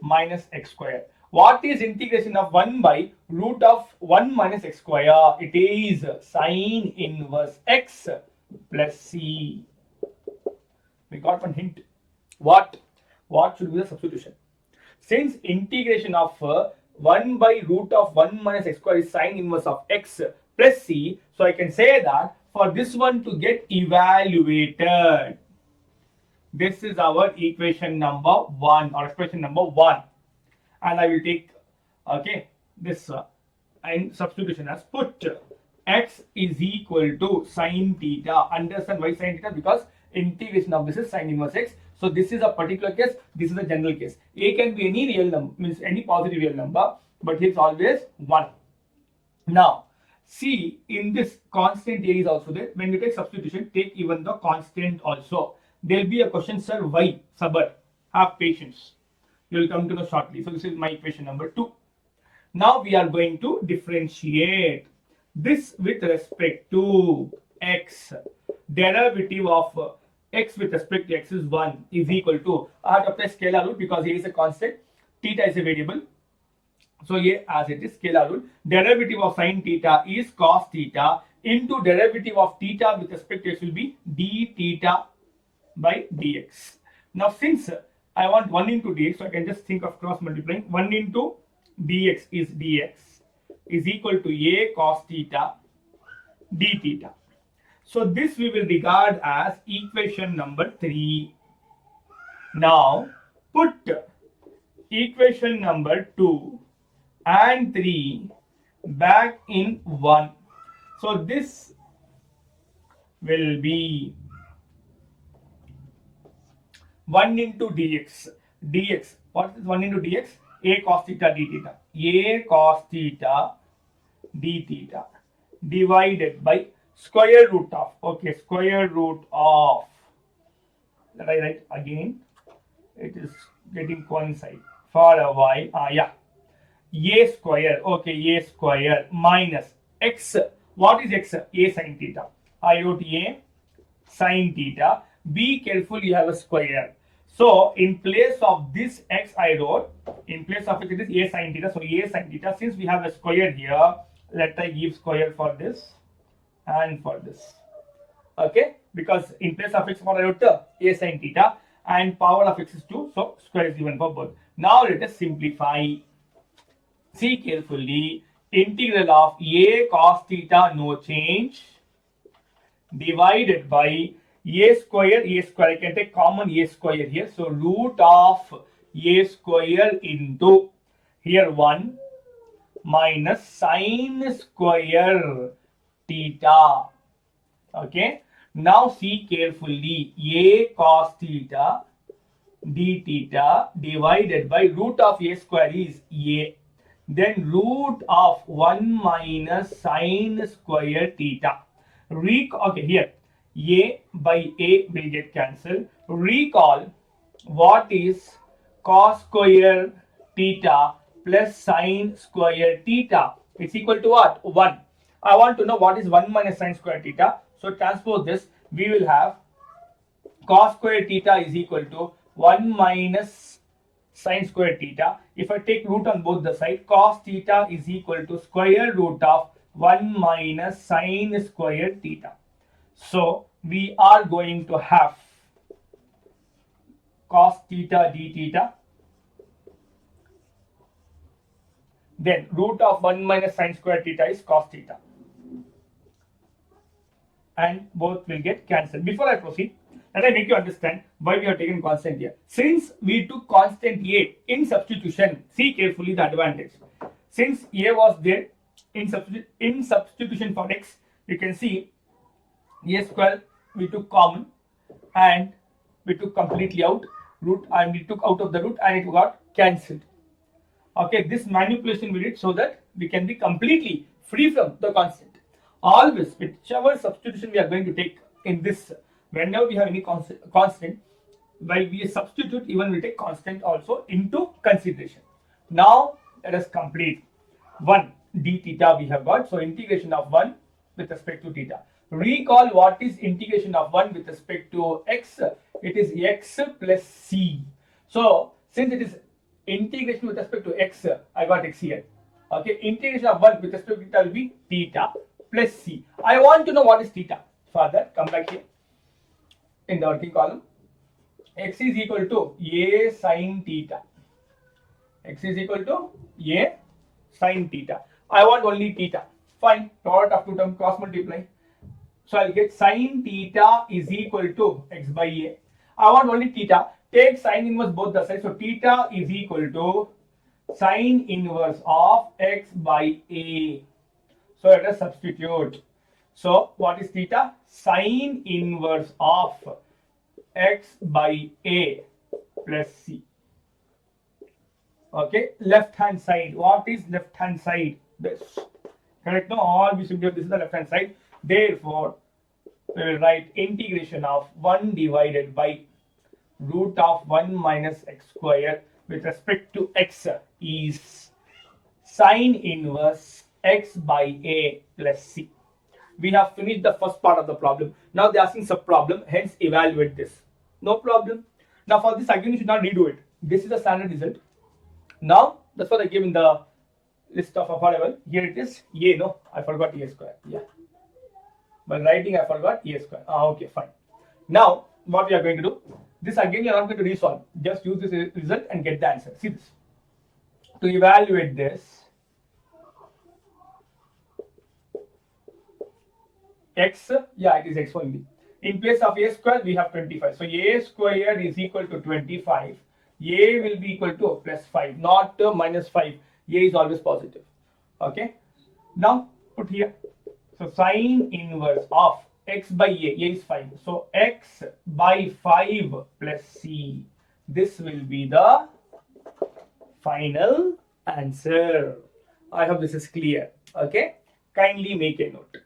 minus x square. What is integration of 1 by root of 1 minus x square? It is sine inverse x plus c. We got one hint. What should be the substitution? Since integration of 1 by root of 1 minus x square is sine inverse of x, plus c. So I can say that for this one to get evaluated, this is our equation number 1 or expression number 1, and I will take this and substitution as put x is equal to sine theta. Understand why sine theta? Because integration of this is sine inverse x. So this is a particular case, this is a general case. A can be any real number, means any positive real number, but it's always 1. Now see, in this constant a is also there. When you take substitution, take even the constant also. There will be a question, sir, why? Sabr, have patience, you will come to know shortly. So this is my equation number 2. Now we are going to differentiate this with respect to x. Derivative of x with respect to x is 1 is equal to, I have to apply scalar rule because a is a constant, theta is a variable. So a as it is scalar rule. Derivative of sine theta is cos theta into derivative of theta with respect to x will be d theta by dx. Now since I want 1 into dx, so I can just think of cross multiplying. 1 into dx is equal to a cos theta d theta. So this we will regard as equation number 3. Now put equation number 2 and 3 back in 1. So this will be 1 into dx. What is 1 into dx? A cos theta d theta. A cos theta d theta divided by square root of, square root of, let I write again, it is getting coincide for a while. A square, a square minus x. What is x? A sin theta. I wrote a sin theta. Be careful, you have a square. So in place of this x I wrote, in place of it is a sin theta. So a sin theta, since we have a square here, let I give square for this and for this. Because in place of x what I wrote a sin theta and power of x is 2, so square is given for both. Now let us simplify. See carefully, integral of a cos theta, no change, divided by a square. I can take common a square here. So root of a square into here 1 minus sine square theta. Now see carefully, a cos theta d theta divided by root of a square is a. Then root of 1 minus sine square theta. Here a by a will get cancelled. Recall what is cos square theta plus sine square theta. It's equal to what? 1. I want to know what is 1 minus sine square theta. So transpose this. We will have cos square theta is equal to 1 minus sine square theta. If I take root on both the sides, cos theta is equal to square root of 1 minus sine square theta. So we are going to have cos theta d theta, then root of 1 minus sine square theta is cos theta, and both will get cancelled. Before I proceed, let I make you understand why we have taken constant here. Since we took constant a in substitution, see carefully the advantage. Since a was there in substitution for x, you can see a square we took common and we took completely out root, and we took out of the root and it got cancelled. This manipulation we did so that we can be completely free from the constant. Always, whichever substitution we are going to take in this, whenever we have any constant, while we substitute, even we take constant also into consideration. Now let us complete. 1 d theta we have got. So integration of 1 with respect to theta. Recall what is integration of 1 with respect to x. It is x plus c. So since it is integration with respect to x, I got x here. Integration of 1 with respect to theta will be theta plus c. I want to know what is theta. For that, come back here in the working column. X is equal to a sin theta. X is equal to a sin theta. I want only theta. Fine. Product of two terms, cross multiply. So I'll get sine theta is equal to x by a. I want only theta. Take sine inverse both the sides. So theta is equal to sine inverse of x by a. So let us substitute. So what is theta? Sine inverse of x by a plus c. Okay, left hand side. What is left hand side? This. Correct? No, all we should do. This is the left hand side. Therefore, we will write integration of 1 divided by root of 1 minus x square with respect to x is sine inverse x by a plus c. We have finished the first part of the problem. Now they are asking sub problem, hence evaluate this. No problem. Now for this again you should not redo it. This is the standard result. Now that's what I gave in the list of affordable. Here it is a. No, I forgot a square. Yeah. While writing I forgot a square. Okay, fine. Now what we are going to do, this again you are not going to resolve, just use this result and get the answer. See this. To evaluate this, x, yeah, it is x only. In place of a square we have 25. So a square is equal to 25. A will be equal to plus 5, not minus 5. A is always positive. Okay. Now put here. So sine inverse of x by a is 5. So x by 5 plus c. This will be the final answer. I hope this is clear. Okay. Kindly make a note.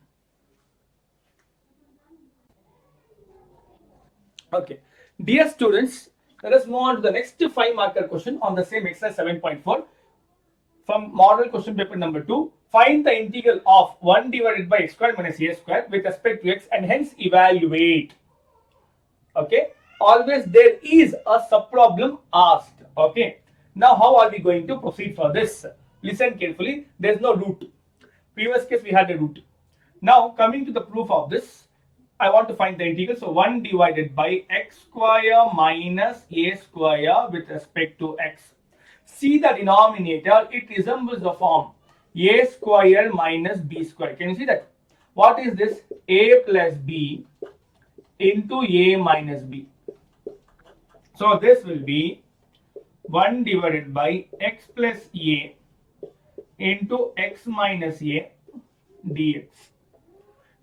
Okay. Dear students, let us move on to the next 5 marker question on the same exercise 7.4 from model question paper number 2. Find the integral of 1 divided by x squared minus a squared with respect to x and hence evaluate. Okay. Always there is a sub problem asked. Okay. Now how are we going to proceed for this? Listen carefully. There is no root. Previous case we had a root. Now coming to the proof of this, I want to find the integral. So 1 divided by x square minus a square with respect to x. See the denominator, it resembles the form a square minus b square. Can you see that? What is this? A plus b into a minus b. So this will be 1 divided by x plus a into x minus a dx.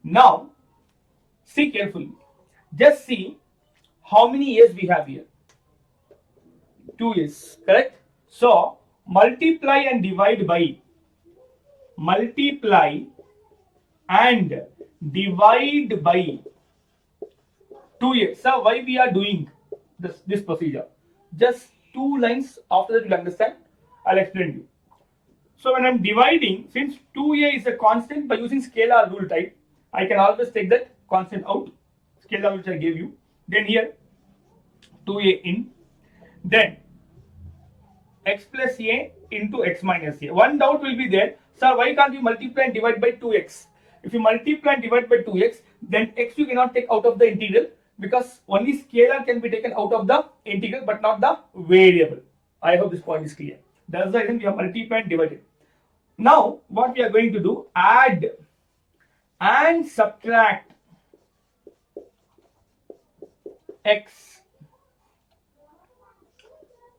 Now see carefully. Just see how many a's we have here. 2 a's, correct? So multiply and divide by. Multiply and divide by 2a. So why we are doing this procedure? Just 2 lines, after that you will understand. I'll explain to you. So when I'm dividing, since 2a is a constant, by using scalar rule type, I can always take that constant out. Scalar which I gave you. Then here 2a in. Then x plus a into x minus a. One doubt will be there. Sir, why can't you multiply and divide by 2x? If you multiply and divide by 2x, then x you cannot take out of the integral because only scalar can be taken out of the integral but not the variable. I hope this point is clear. That's the reason we have multiplied and divided. Now, what we are going to do, add and subtract x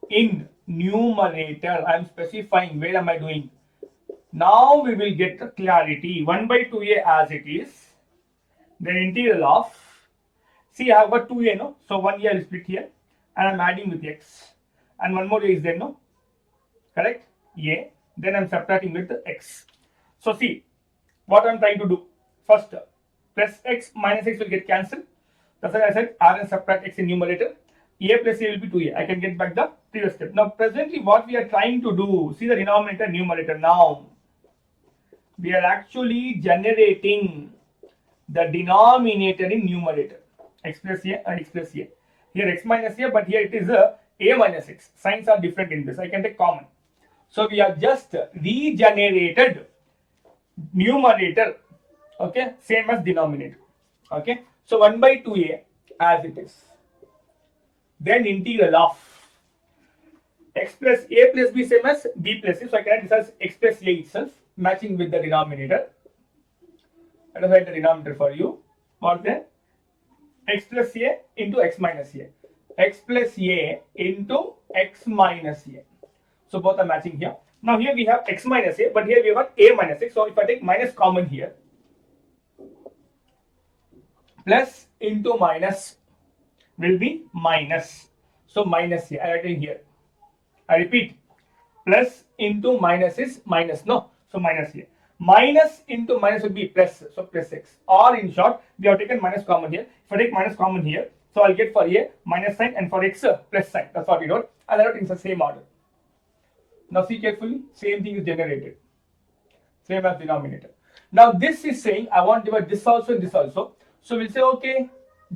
in numerator. I am specifying where am I doing. Now we will get the clarity. 1 by 2a as it is. Then integral of, see I have got 2a, no? So 1a I will split here and I am adding with x. And one more a is there, no? Correct? A. Then I am subtracting with x. So see what I am trying to do. First, plus x minus x will get cancelled. That's why I said add and subtract x in numerator. A plus a will be 2a. I can get back the previous step. Now presently what we are trying to do, see the denominator numerator. Now we are actually generating the denominator in numerator. X plus a and x plus a. Here x minus a, but here it is a minus x. Signs are different in this. I can take common. So we have just regenerated numerator. Okay, same as denominator. Okay, so 1 by 2a as it is. Then integral of x plus a plus b same as b plus c. So I can write this as x plus a itself, matching with the denominator. Let us write the denominator for you. What then? X plus a into x minus a. X plus a into x minus a. So both are matching here. Now here we have x minus a, but here we have got a minus x. So if I take minus common here, plus into minus will be minus. So minus a, I write it here. I repeat, plus into minus is minus, no? So minus here. Minus into minus will be plus, so plus x. Or in short, we have taken minus common here. If I take minus common here, so I'll get for a minus sign and for x plus sign. That's what we wrote. And I wrote in the same order. Now see carefully, same thing is generated. Same as denominator. Now this is saying I want to divide this also and this also. So we'll say okay,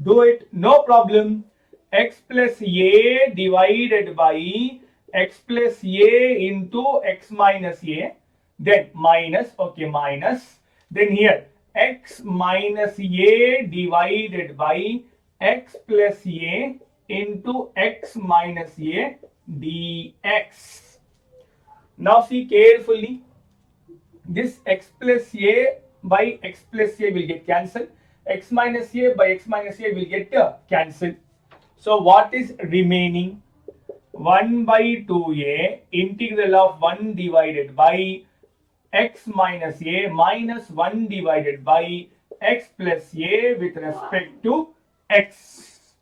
do it, no problem. X plus a divided by x plus a into x minus a, then minus, okay, minus, then here x minus a divided by x plus a into x minus a dx. Now see carefully, this x plus a by x plus a will get cancelled, x minus a by x minus a will get cancelled. So what is remaining? 1 by 2a integral of 1 divided by x minus a minus 1 divided by x plus a with respect to x.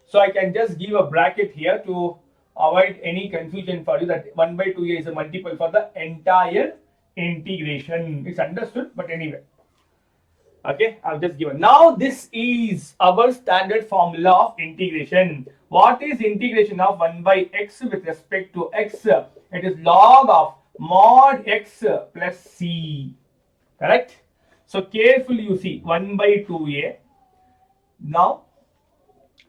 So I can just give a bracket here to avoid any confusion for you that 1 by 2a is a multiple for the entire integration. It's understood, but anyway. Okay, I've just given. Now this is our standard formula of integration. What is integration of 1 by x with respect to x? It is log of mod x plus c. Correct? So carefully you see 1 by 2a. Now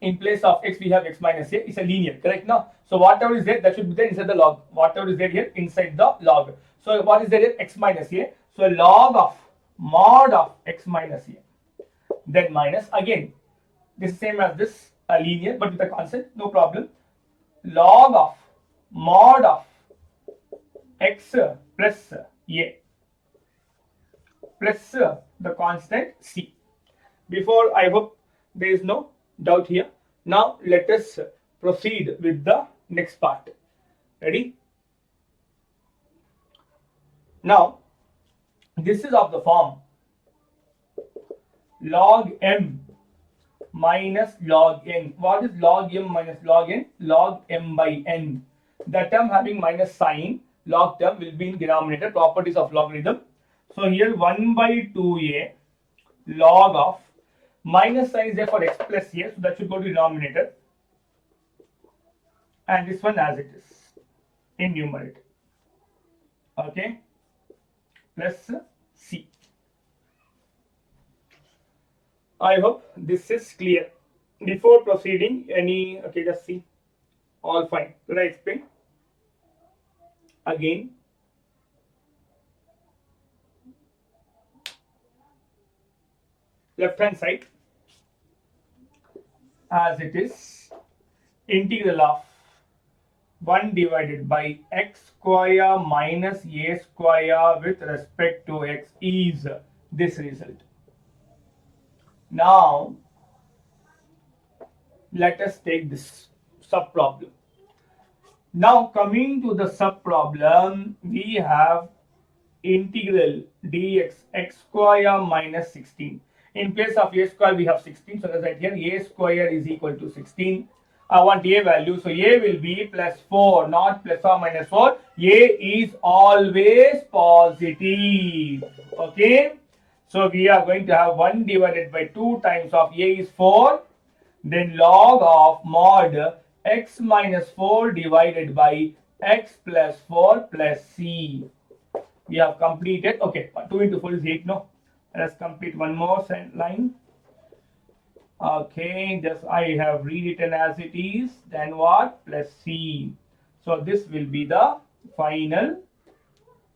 in place of x we have x minus a. It's a linear, correct? Now, so whatever is there that should be there inside the log. Whatever is there here inside the log. So what is there here? X minus a. So log of mod of x minus a, then minus, again this is same as this, a linear but with a constant, no problem, log of mod of x plus a plus the constant c. Before, I hope there is no doubt here. Now let us proceed with the next part. Ready? Now this is of the form log m minus log n. What is log m minus log n? Log m by n. The term having minus sign, log term will be in denominator, properties of logarithm. So here 1 by 2a log of minus sign is there for x plus a, so that should go to denominator. And this one as it is in numerator. Okay. Plus c. I hope this is clear. Before proceeding, any, okay, just see, all fine. Will I explain again? Left hand side as it is, integral of 1 divided by x square minus a square with respect to x is this result. Now let us take this sub problem. Now coming to the sub problem, we have integral dx x square minus 16. In place of a square we have 16, so that's right here, a square is equal to 16. I want a value, so a will be plus 4, not plus or minus 4. A is always positive. Okay, so we are going to have 1 divided by 2 times of a is 4, then log of mod x minus 4 divided by x plus 4 plus c. We have completed. Okay, 2 into 4 is 8. No, let's complete one more line. Okay, just I have rewritten as it is, then what? Plus c. So this will be the final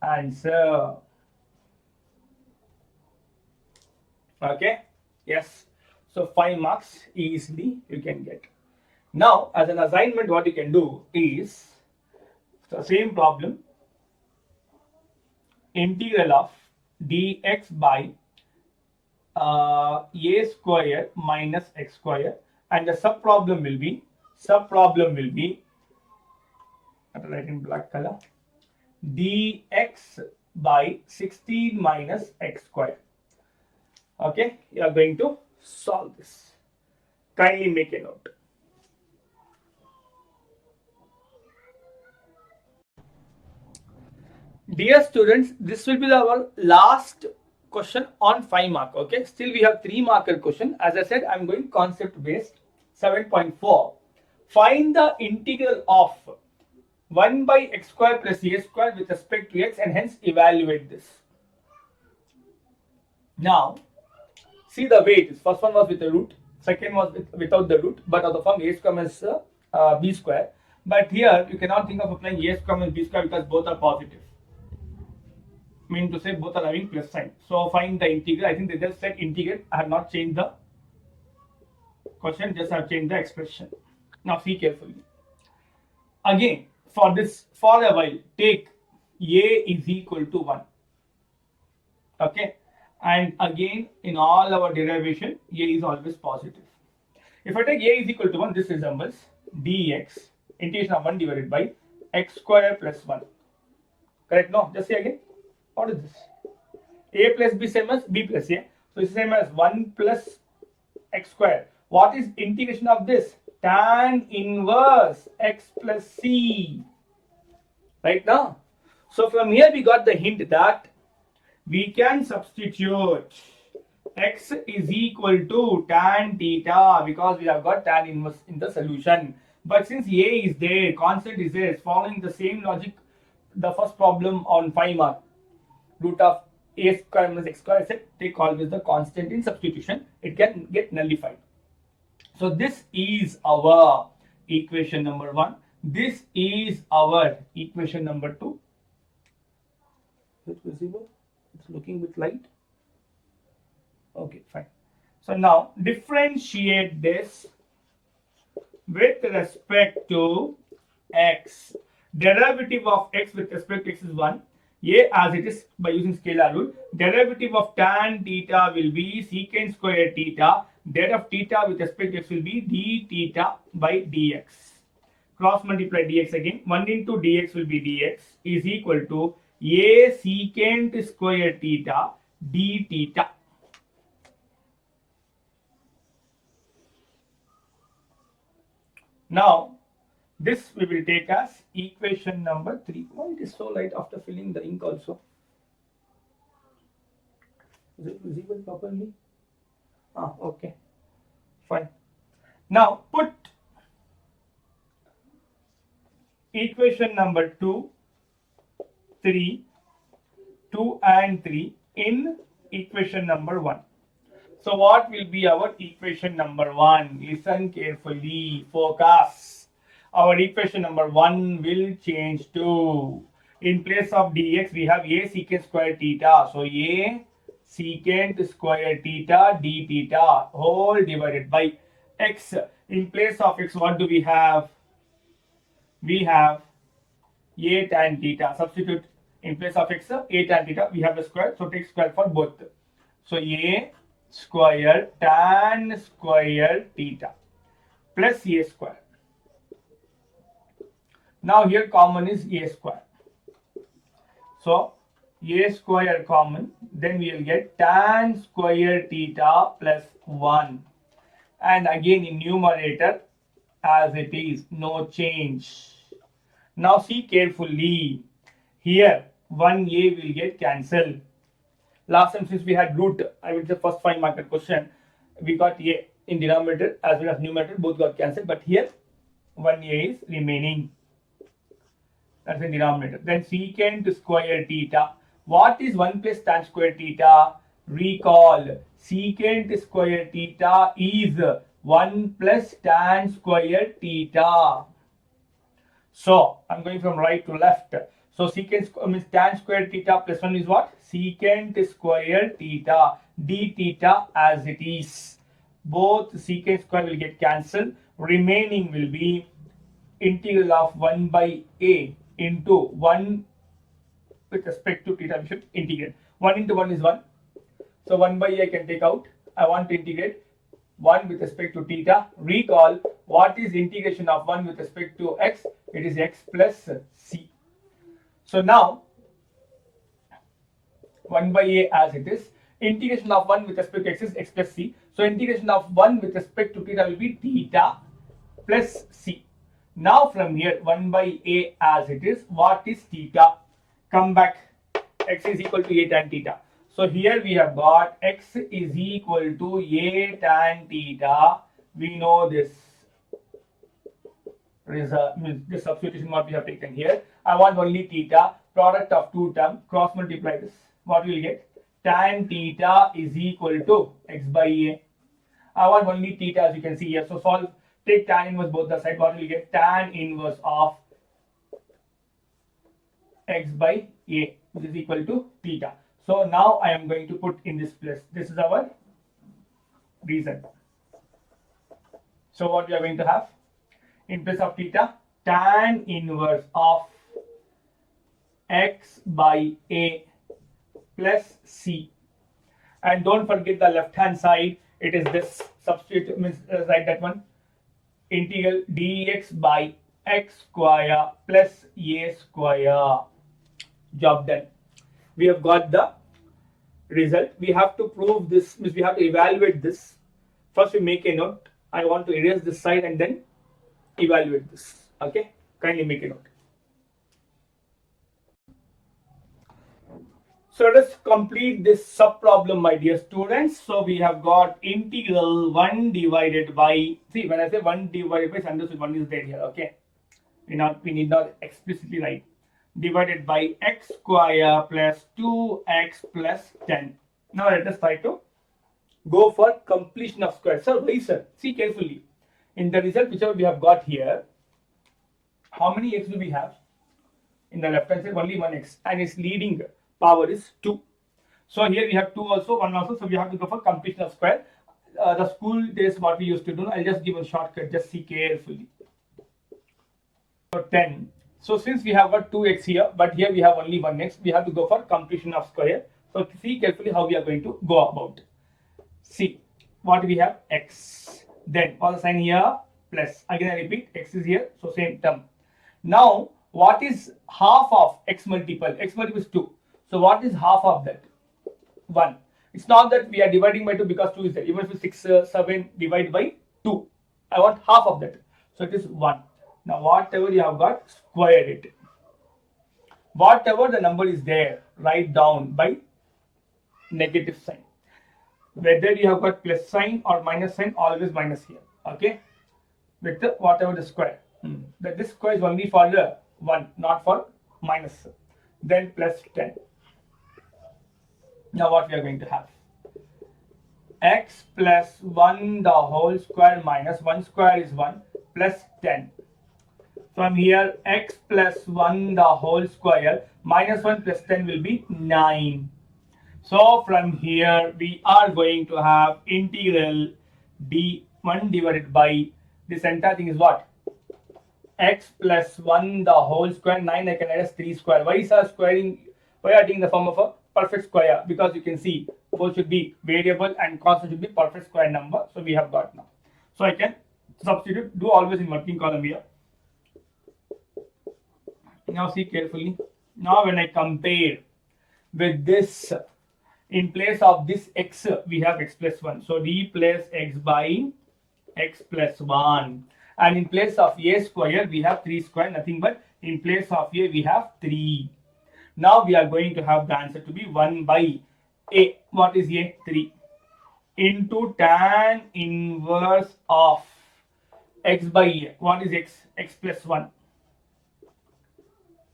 answer. Okay, yes. So 5 marks easily you can get. Now as an assignment, what you can do is the same problem, integral of dx by a square minus x square, and the sub problem will be I have to write in black color, dx by 16 minus x square. Okay, you are going to solve this. Kindly make a note. Dear students, this will be our last question on 5 mark. Okay, still we have 3 marker question. As I said, I am going concept based. 7.4. Find the integral of 1 by x square plus a square with respect to x, and hence evaluate this. Now, see the way it is. First one was with the root, second was without the root, but of the form a square minus b square. But here you cannot think of applying a square minus b square because both are positive. Mean to say both are having plus sign. So find the integral. I think they just said integral. I have not changed the question, just have changed the expression. Now see carefully. Again, for a while, take a is equal to 1. Okay. And again, in all our derivation, a is always positive. If I take a is equal to 1, this resembles dx, integration of 1 divided by x square plus 1. Correct? No? Just say again. What is this? A plus b same as b plus a. So it's same as 1 plus x square. What is integration of this? Tan inverse x plus c. Right now? So from here we got the hint that we can substitute x is equal to tan theta because we have got tan inverse in the solution. But since a is there, constant is there, following the same logic, the first problem on 5 mark, root of a square minus x square, I said take always the constant in substitution, it can get nullified. So this is our equation number 1. This is our equation number 2. Is it visible? It's looking a bit light. Okay, fine. So now differentiate this with respect to x. Derivative of x with respect to x is 1. A as it is by using scalar rule. Derivative of tan theta will be secant square theta. Det of theta with respect to x will be d theta by dx. Cross multiply dx again. 1 into dx will be dx is equal to a secant square theta d theta. Now, this we will take as equation number 3. Why it is so light after filling the ink also? Is it visible properly? Okay. Fine. Now, put equation number 2, 3, 2 and 3 in equation number 1. So, what will be our equation number 1? Listen carefully, focus. Our equation number 1 will change to, in place of dx, we have a secant square theta. So, a secant square theta d theta whole divided by x. In place of x, what do we have? We have a tan theta. Substitute in place of x, a tan theta. We have a square, so take square for both. So, a square tan square theta plus a square. Now here common is a square. So a square common, then we will get tan square theta plus 1. And again in numerator as it is, no change. Now see carefully. Here 1a will get cancelled. Last time since we had root, I will say first 5 marker question, we got a in denominator as well as numerator, both got cancelled. But here 1a is remaining. That's the denominator. Then secant square theta. What is 1 plus tan square theta? Recall, secant square theta is 1 plus tan square theta. So, I'm going from right to left. So, secant means tan square theta plus 1 is what? Secant square theta d theta as it is. Both secant square will get cancelled. Remaining will be integral of 1 by a into 1 with respect to theta. We should integrate. 1 into 1 is 1. So 1 by a I can take out. I want to integrate 1 with respect to theta. Recall, what is integration of 1 with respect to x? It is x plus c. So now 1 by a as it is. Integration of 1 with respect to x is x plus c. So integration of 1 with respect to theta will be theta plus c. Now from here 1 by a as it is. What is theta? Come back. X is equal to a tan theta. So here we have got x is equal to a tan theta. We know this. This substitution what we have taken here. I want only theta. Product of two terms. Cross multiply this. What will get? Tan theta is equal to x by a. I want only theta as you can see here. So solve. Take tan inverse both the side. What will you get? Tan inverse of x by a, which is equal to theta. So now I am going to put in this place. This is our reason. So what we are going to have? In place of theta, tan inverse of x by a plus c. And don't forget the left hand side. It is this. Substitute, means write that one. Integral dx by x square plus a square. Job done. We have got the result. We have to prove this, means we have to evaluate this. First we make a note. I want to erase this side and then evaluate this. Okay, kindly make a note. So let us complete this sub problem, my dear students. So we have got integral 1 divided by, see when I say 1 divided by, understood 1 is there here. Okay, we need not explicitly write, divided by x square plus 2x plus 10. Now let us try to go for completion of square. So why sir? See carefully. In the result whichever we have got here, how many x do we have? In the left hand side only one x, and its leading power is 2. So here we have 2 also, 1 also. So we have to go for completion of square. The school days what we used to do. I'll just give a shortcut. Just see carefully. So 10. So since we have got 2x here, but here we have only 1x, we have to go for completion of square. So see carefully how we are going to go about. See what we have, x. Then all the sign here plus. Again I repeat, x is here, so same term. Now what is half of x multiple? X multiple is 2. So what is half of that? 1. It's not that we are dividing by 2 because 2 is there. Even if it's 6, 7 divide by 2. I want half of that. So it is 1. Now whatever you have got, square it. Whatever the number is there, write down by negative sign. Whether you have got plus sign or minus sign, always minus here. Okay, with the, whatever the square. That this square is only for the 1, not for minus. Then plus 10. Now what we are going to have? X plus 1 the whole square minus 1 square is 1 plus 10. From here x plus 1 the whole square minus 1 plus 10 will be 9. So from here we are going to have integral d1 divided by this entire thing is what? X plus 1 the whole square, 9 I can add as 3 square. Why is our squaring? Why are taking the form of a perfect square? Because you can see both should be variable and constant should be perfect square number. So we have got now. So I can substitute, do always in working column here. Now see carefully. Now when I compare with this, in place of this x we have x plus 1. So d plus x by x plus 1. And in place of a square we have 3 square, nothing but in place of a we have 3. Now we are going to have the answer to be 1 by a. What is a? 3 into tan inverse of x by a. What is x? X plus 1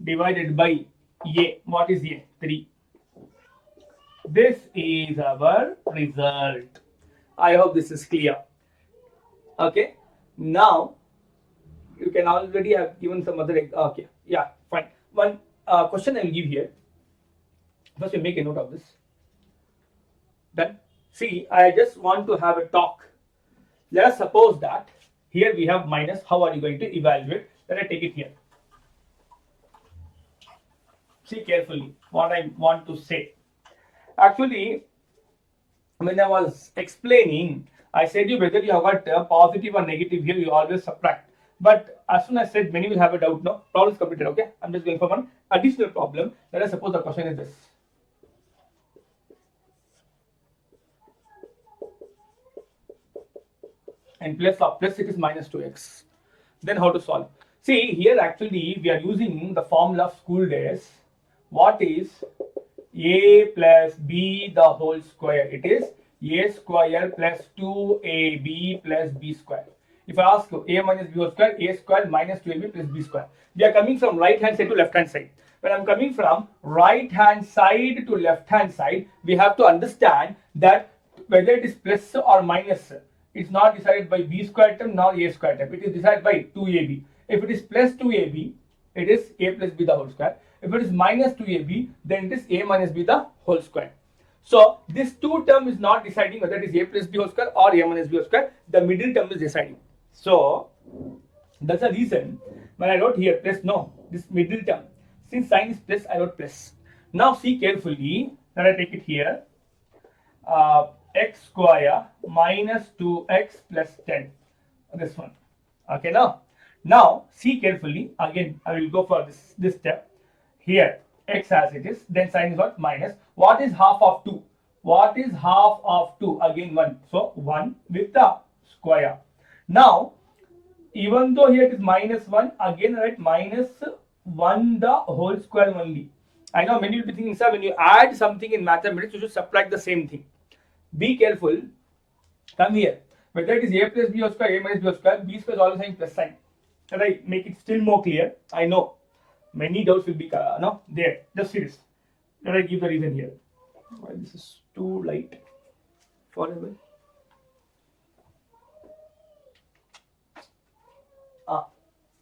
divided by a. What is a? 3. This is our result. I hope this is clear. Okay. Now you can already have given some other. Okay. Yeah. Fine. One question I will give here. First, we make a note of this. Then, see, I just want to have a talk. Let us suppose that here we have minus. How are you going to evaluate? Let I take it here. See carefully what I want to say. Actually, when I was explaining, I said you whether you have got positive or negative here, you always subtract. But as soon as I said many will have a doubt, no, problem is completed. Okay, I'm just going for one additional problem. Let us suppose the question is this. And plus it is minus 2x. Then how to solve? See, here actually we are using the formula of school days. What is a plus b the whole square? It is a square plus 2ab plus b square. If I ask you a minus b whole square, a square minus 2ab plus b square. We are coming from right hand side to left hand side. When I'm coming from right hand side to left hand side, we have to understand that whether it is plus or minus, it's not decided by b square term nor a square term. It is decided by 2ab. If it is plus 2ab, it is a plus b the whole square. If it is minus 2ab, then it is a minus b the whole square. So this two term is not deciding whether it is a plus b whole square or a minus b whole square. The middle term is deciding. So that's the reason when I wrote here plus, no, this middle term. Since sign is plus, I wrote plus. Now see carefully. Let I take it here. X square minus 2x plus 10. This one. Okay, now see carefully. Again, I will go for this step. Here, x as it is. Then sign is what? Minus. What is half of 2? What is half of 2? Again 1. So 1 with the square. Now, even though here it is minus 1, again write minus 1 the whole square only. I know many will be thinking, sir, when you add something in mathematics, you should subtract the same thing. Be careful. Come here. Whether it is a plus b whole square, a minus b whole square, b square is always having plus sign. Let I make it still more clear. I know many doubts will be there. Just see this. Let I give the reason here. Why this is too light? Forever.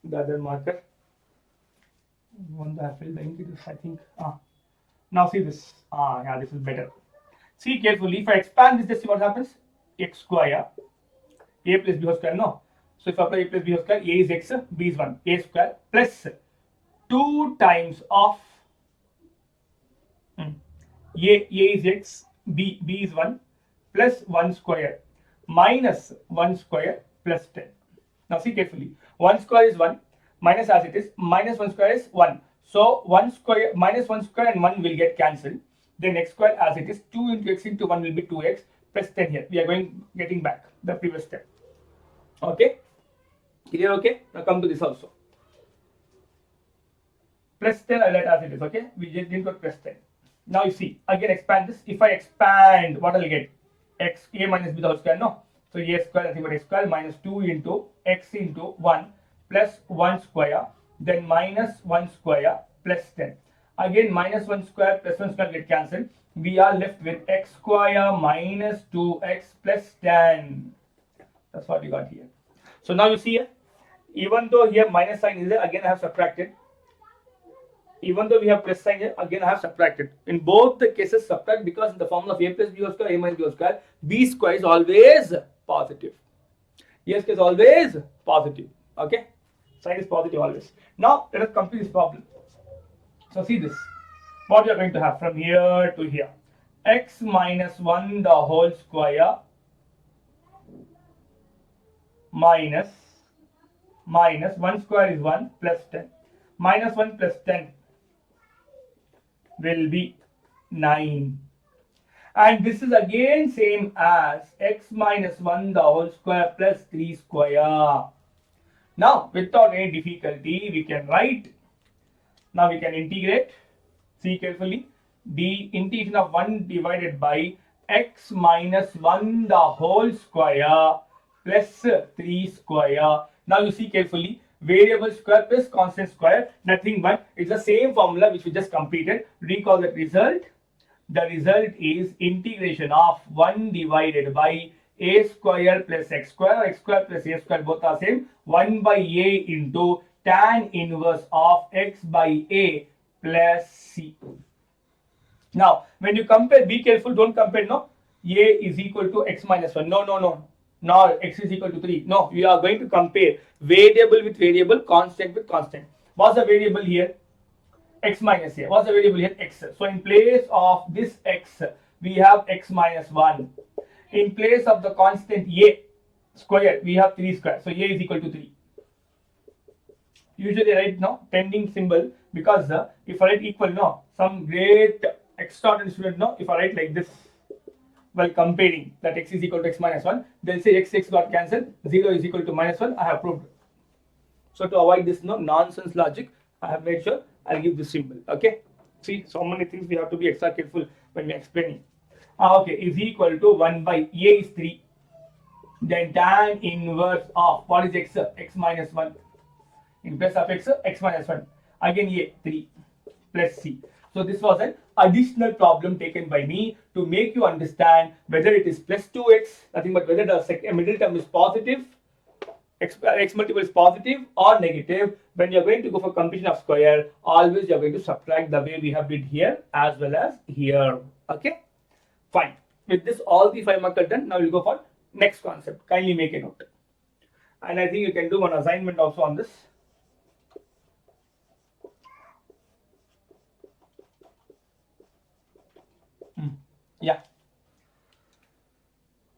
The other marker. One that I filled in, I think. Now see this. Yeah, this is better. See carefully. If I expand this, just see what happens. X square, a plus b whole square. No. So if I apply a plus b whole square, a is x, b is 1. A square plus 2 times of a is x, b is 1 plus 1 square minus 1 square plus 10. Now see carefully. 1 square is 1 minus as it is minus 1 square is 1. So 1 square minus 1 square and 1 will get cancelled. Then x square as it is 2 into x into 1 will be 2x plus 10 here. We are getting back the previous step. Okay? Clear? Okay? Now come to this also. Plus 10 I let as it is. Okay? We just didn't put plus 10. Now you see, again expand this. If I expand, what I'll get? X, a minus b the whole square. No. So a square, nothing but x square minus 2 into x into 1 plus 1 square, then minus 1 square plus 10. Again minus 1 square plus 1 square get cancelled. We are left with x square minus 2x plus 10. That's what we got here. So now you see here, even though here minus sign is there, again I have subtracted. Even though we have plus sign here, again I have subtracted. In both the cases, subtract, because in the formula of a plus b whole square, a minus b whole square, b square is always positive. A square is always positive. Okay? Sign is positive always. Now let us complete this problem. So see this. What we are going to have from here to here. X minus 1 the whole square minus 1 square is 1 plus 10. Minus 1 plus 10 will be 9. And this is again same as x minus 1 the whole square plus 3 square. Now without any difficulty we can write. Now we can integrate. See carefully. The integration of 1 divided by x minus 1 the whole square plus 3 square. Now you see carefully. Variable square plus constant square, nothing but it's the same formula which we just completed. Recall that result. The result is integration of 1 divided by a square plus x square plus a square, both are same. 1 by a into tan inverse of x by a plus c. Now when you compare, be careful, don't compare. No, a is equal to x minus 1. No. Nor x is equal to 3. No, we are going to compare variable with variable, constant with constant. What's the variable here? X minus a. What's the variable here? X. So in place of this x, we have x minus 1. In place of the constant a square, we have 3 square. So a is equal to 3. Usually write now tending symbol, because if I write equal, no, some great extraordinary student, no, if I write like this while comparing that x is equal to x minus 1, they'll say x got cancelled, 0 is equal to minus 1, I have proved. So to avoid this nonsense logic, I have made sure I'll give this symbol. Okay, see, so many things we have to be extra careful when we're explaining. Okay, is equal to 1 by a is 3, then tan inverse of what is x? X minus 1. In place of x, x minus 1. Again a 3 plus c. So this was an additional problem taken by me to make you understand whether it is plus 2x, nothing but whether the middle term is positive, x multiple is positive or negative. When you're going to go for completion of square, always you're going to subtract the way we have did here as well as here. Okay, fine. With this, all the 5 marks are done. Now we'll go for next concept. Kindly make a note. And I think you can do one assignment also on this. Yeah.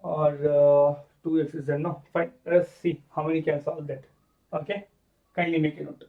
Or 2x is there, no? Fine. Let's see how many can solve that. Okay. Kindly make a note.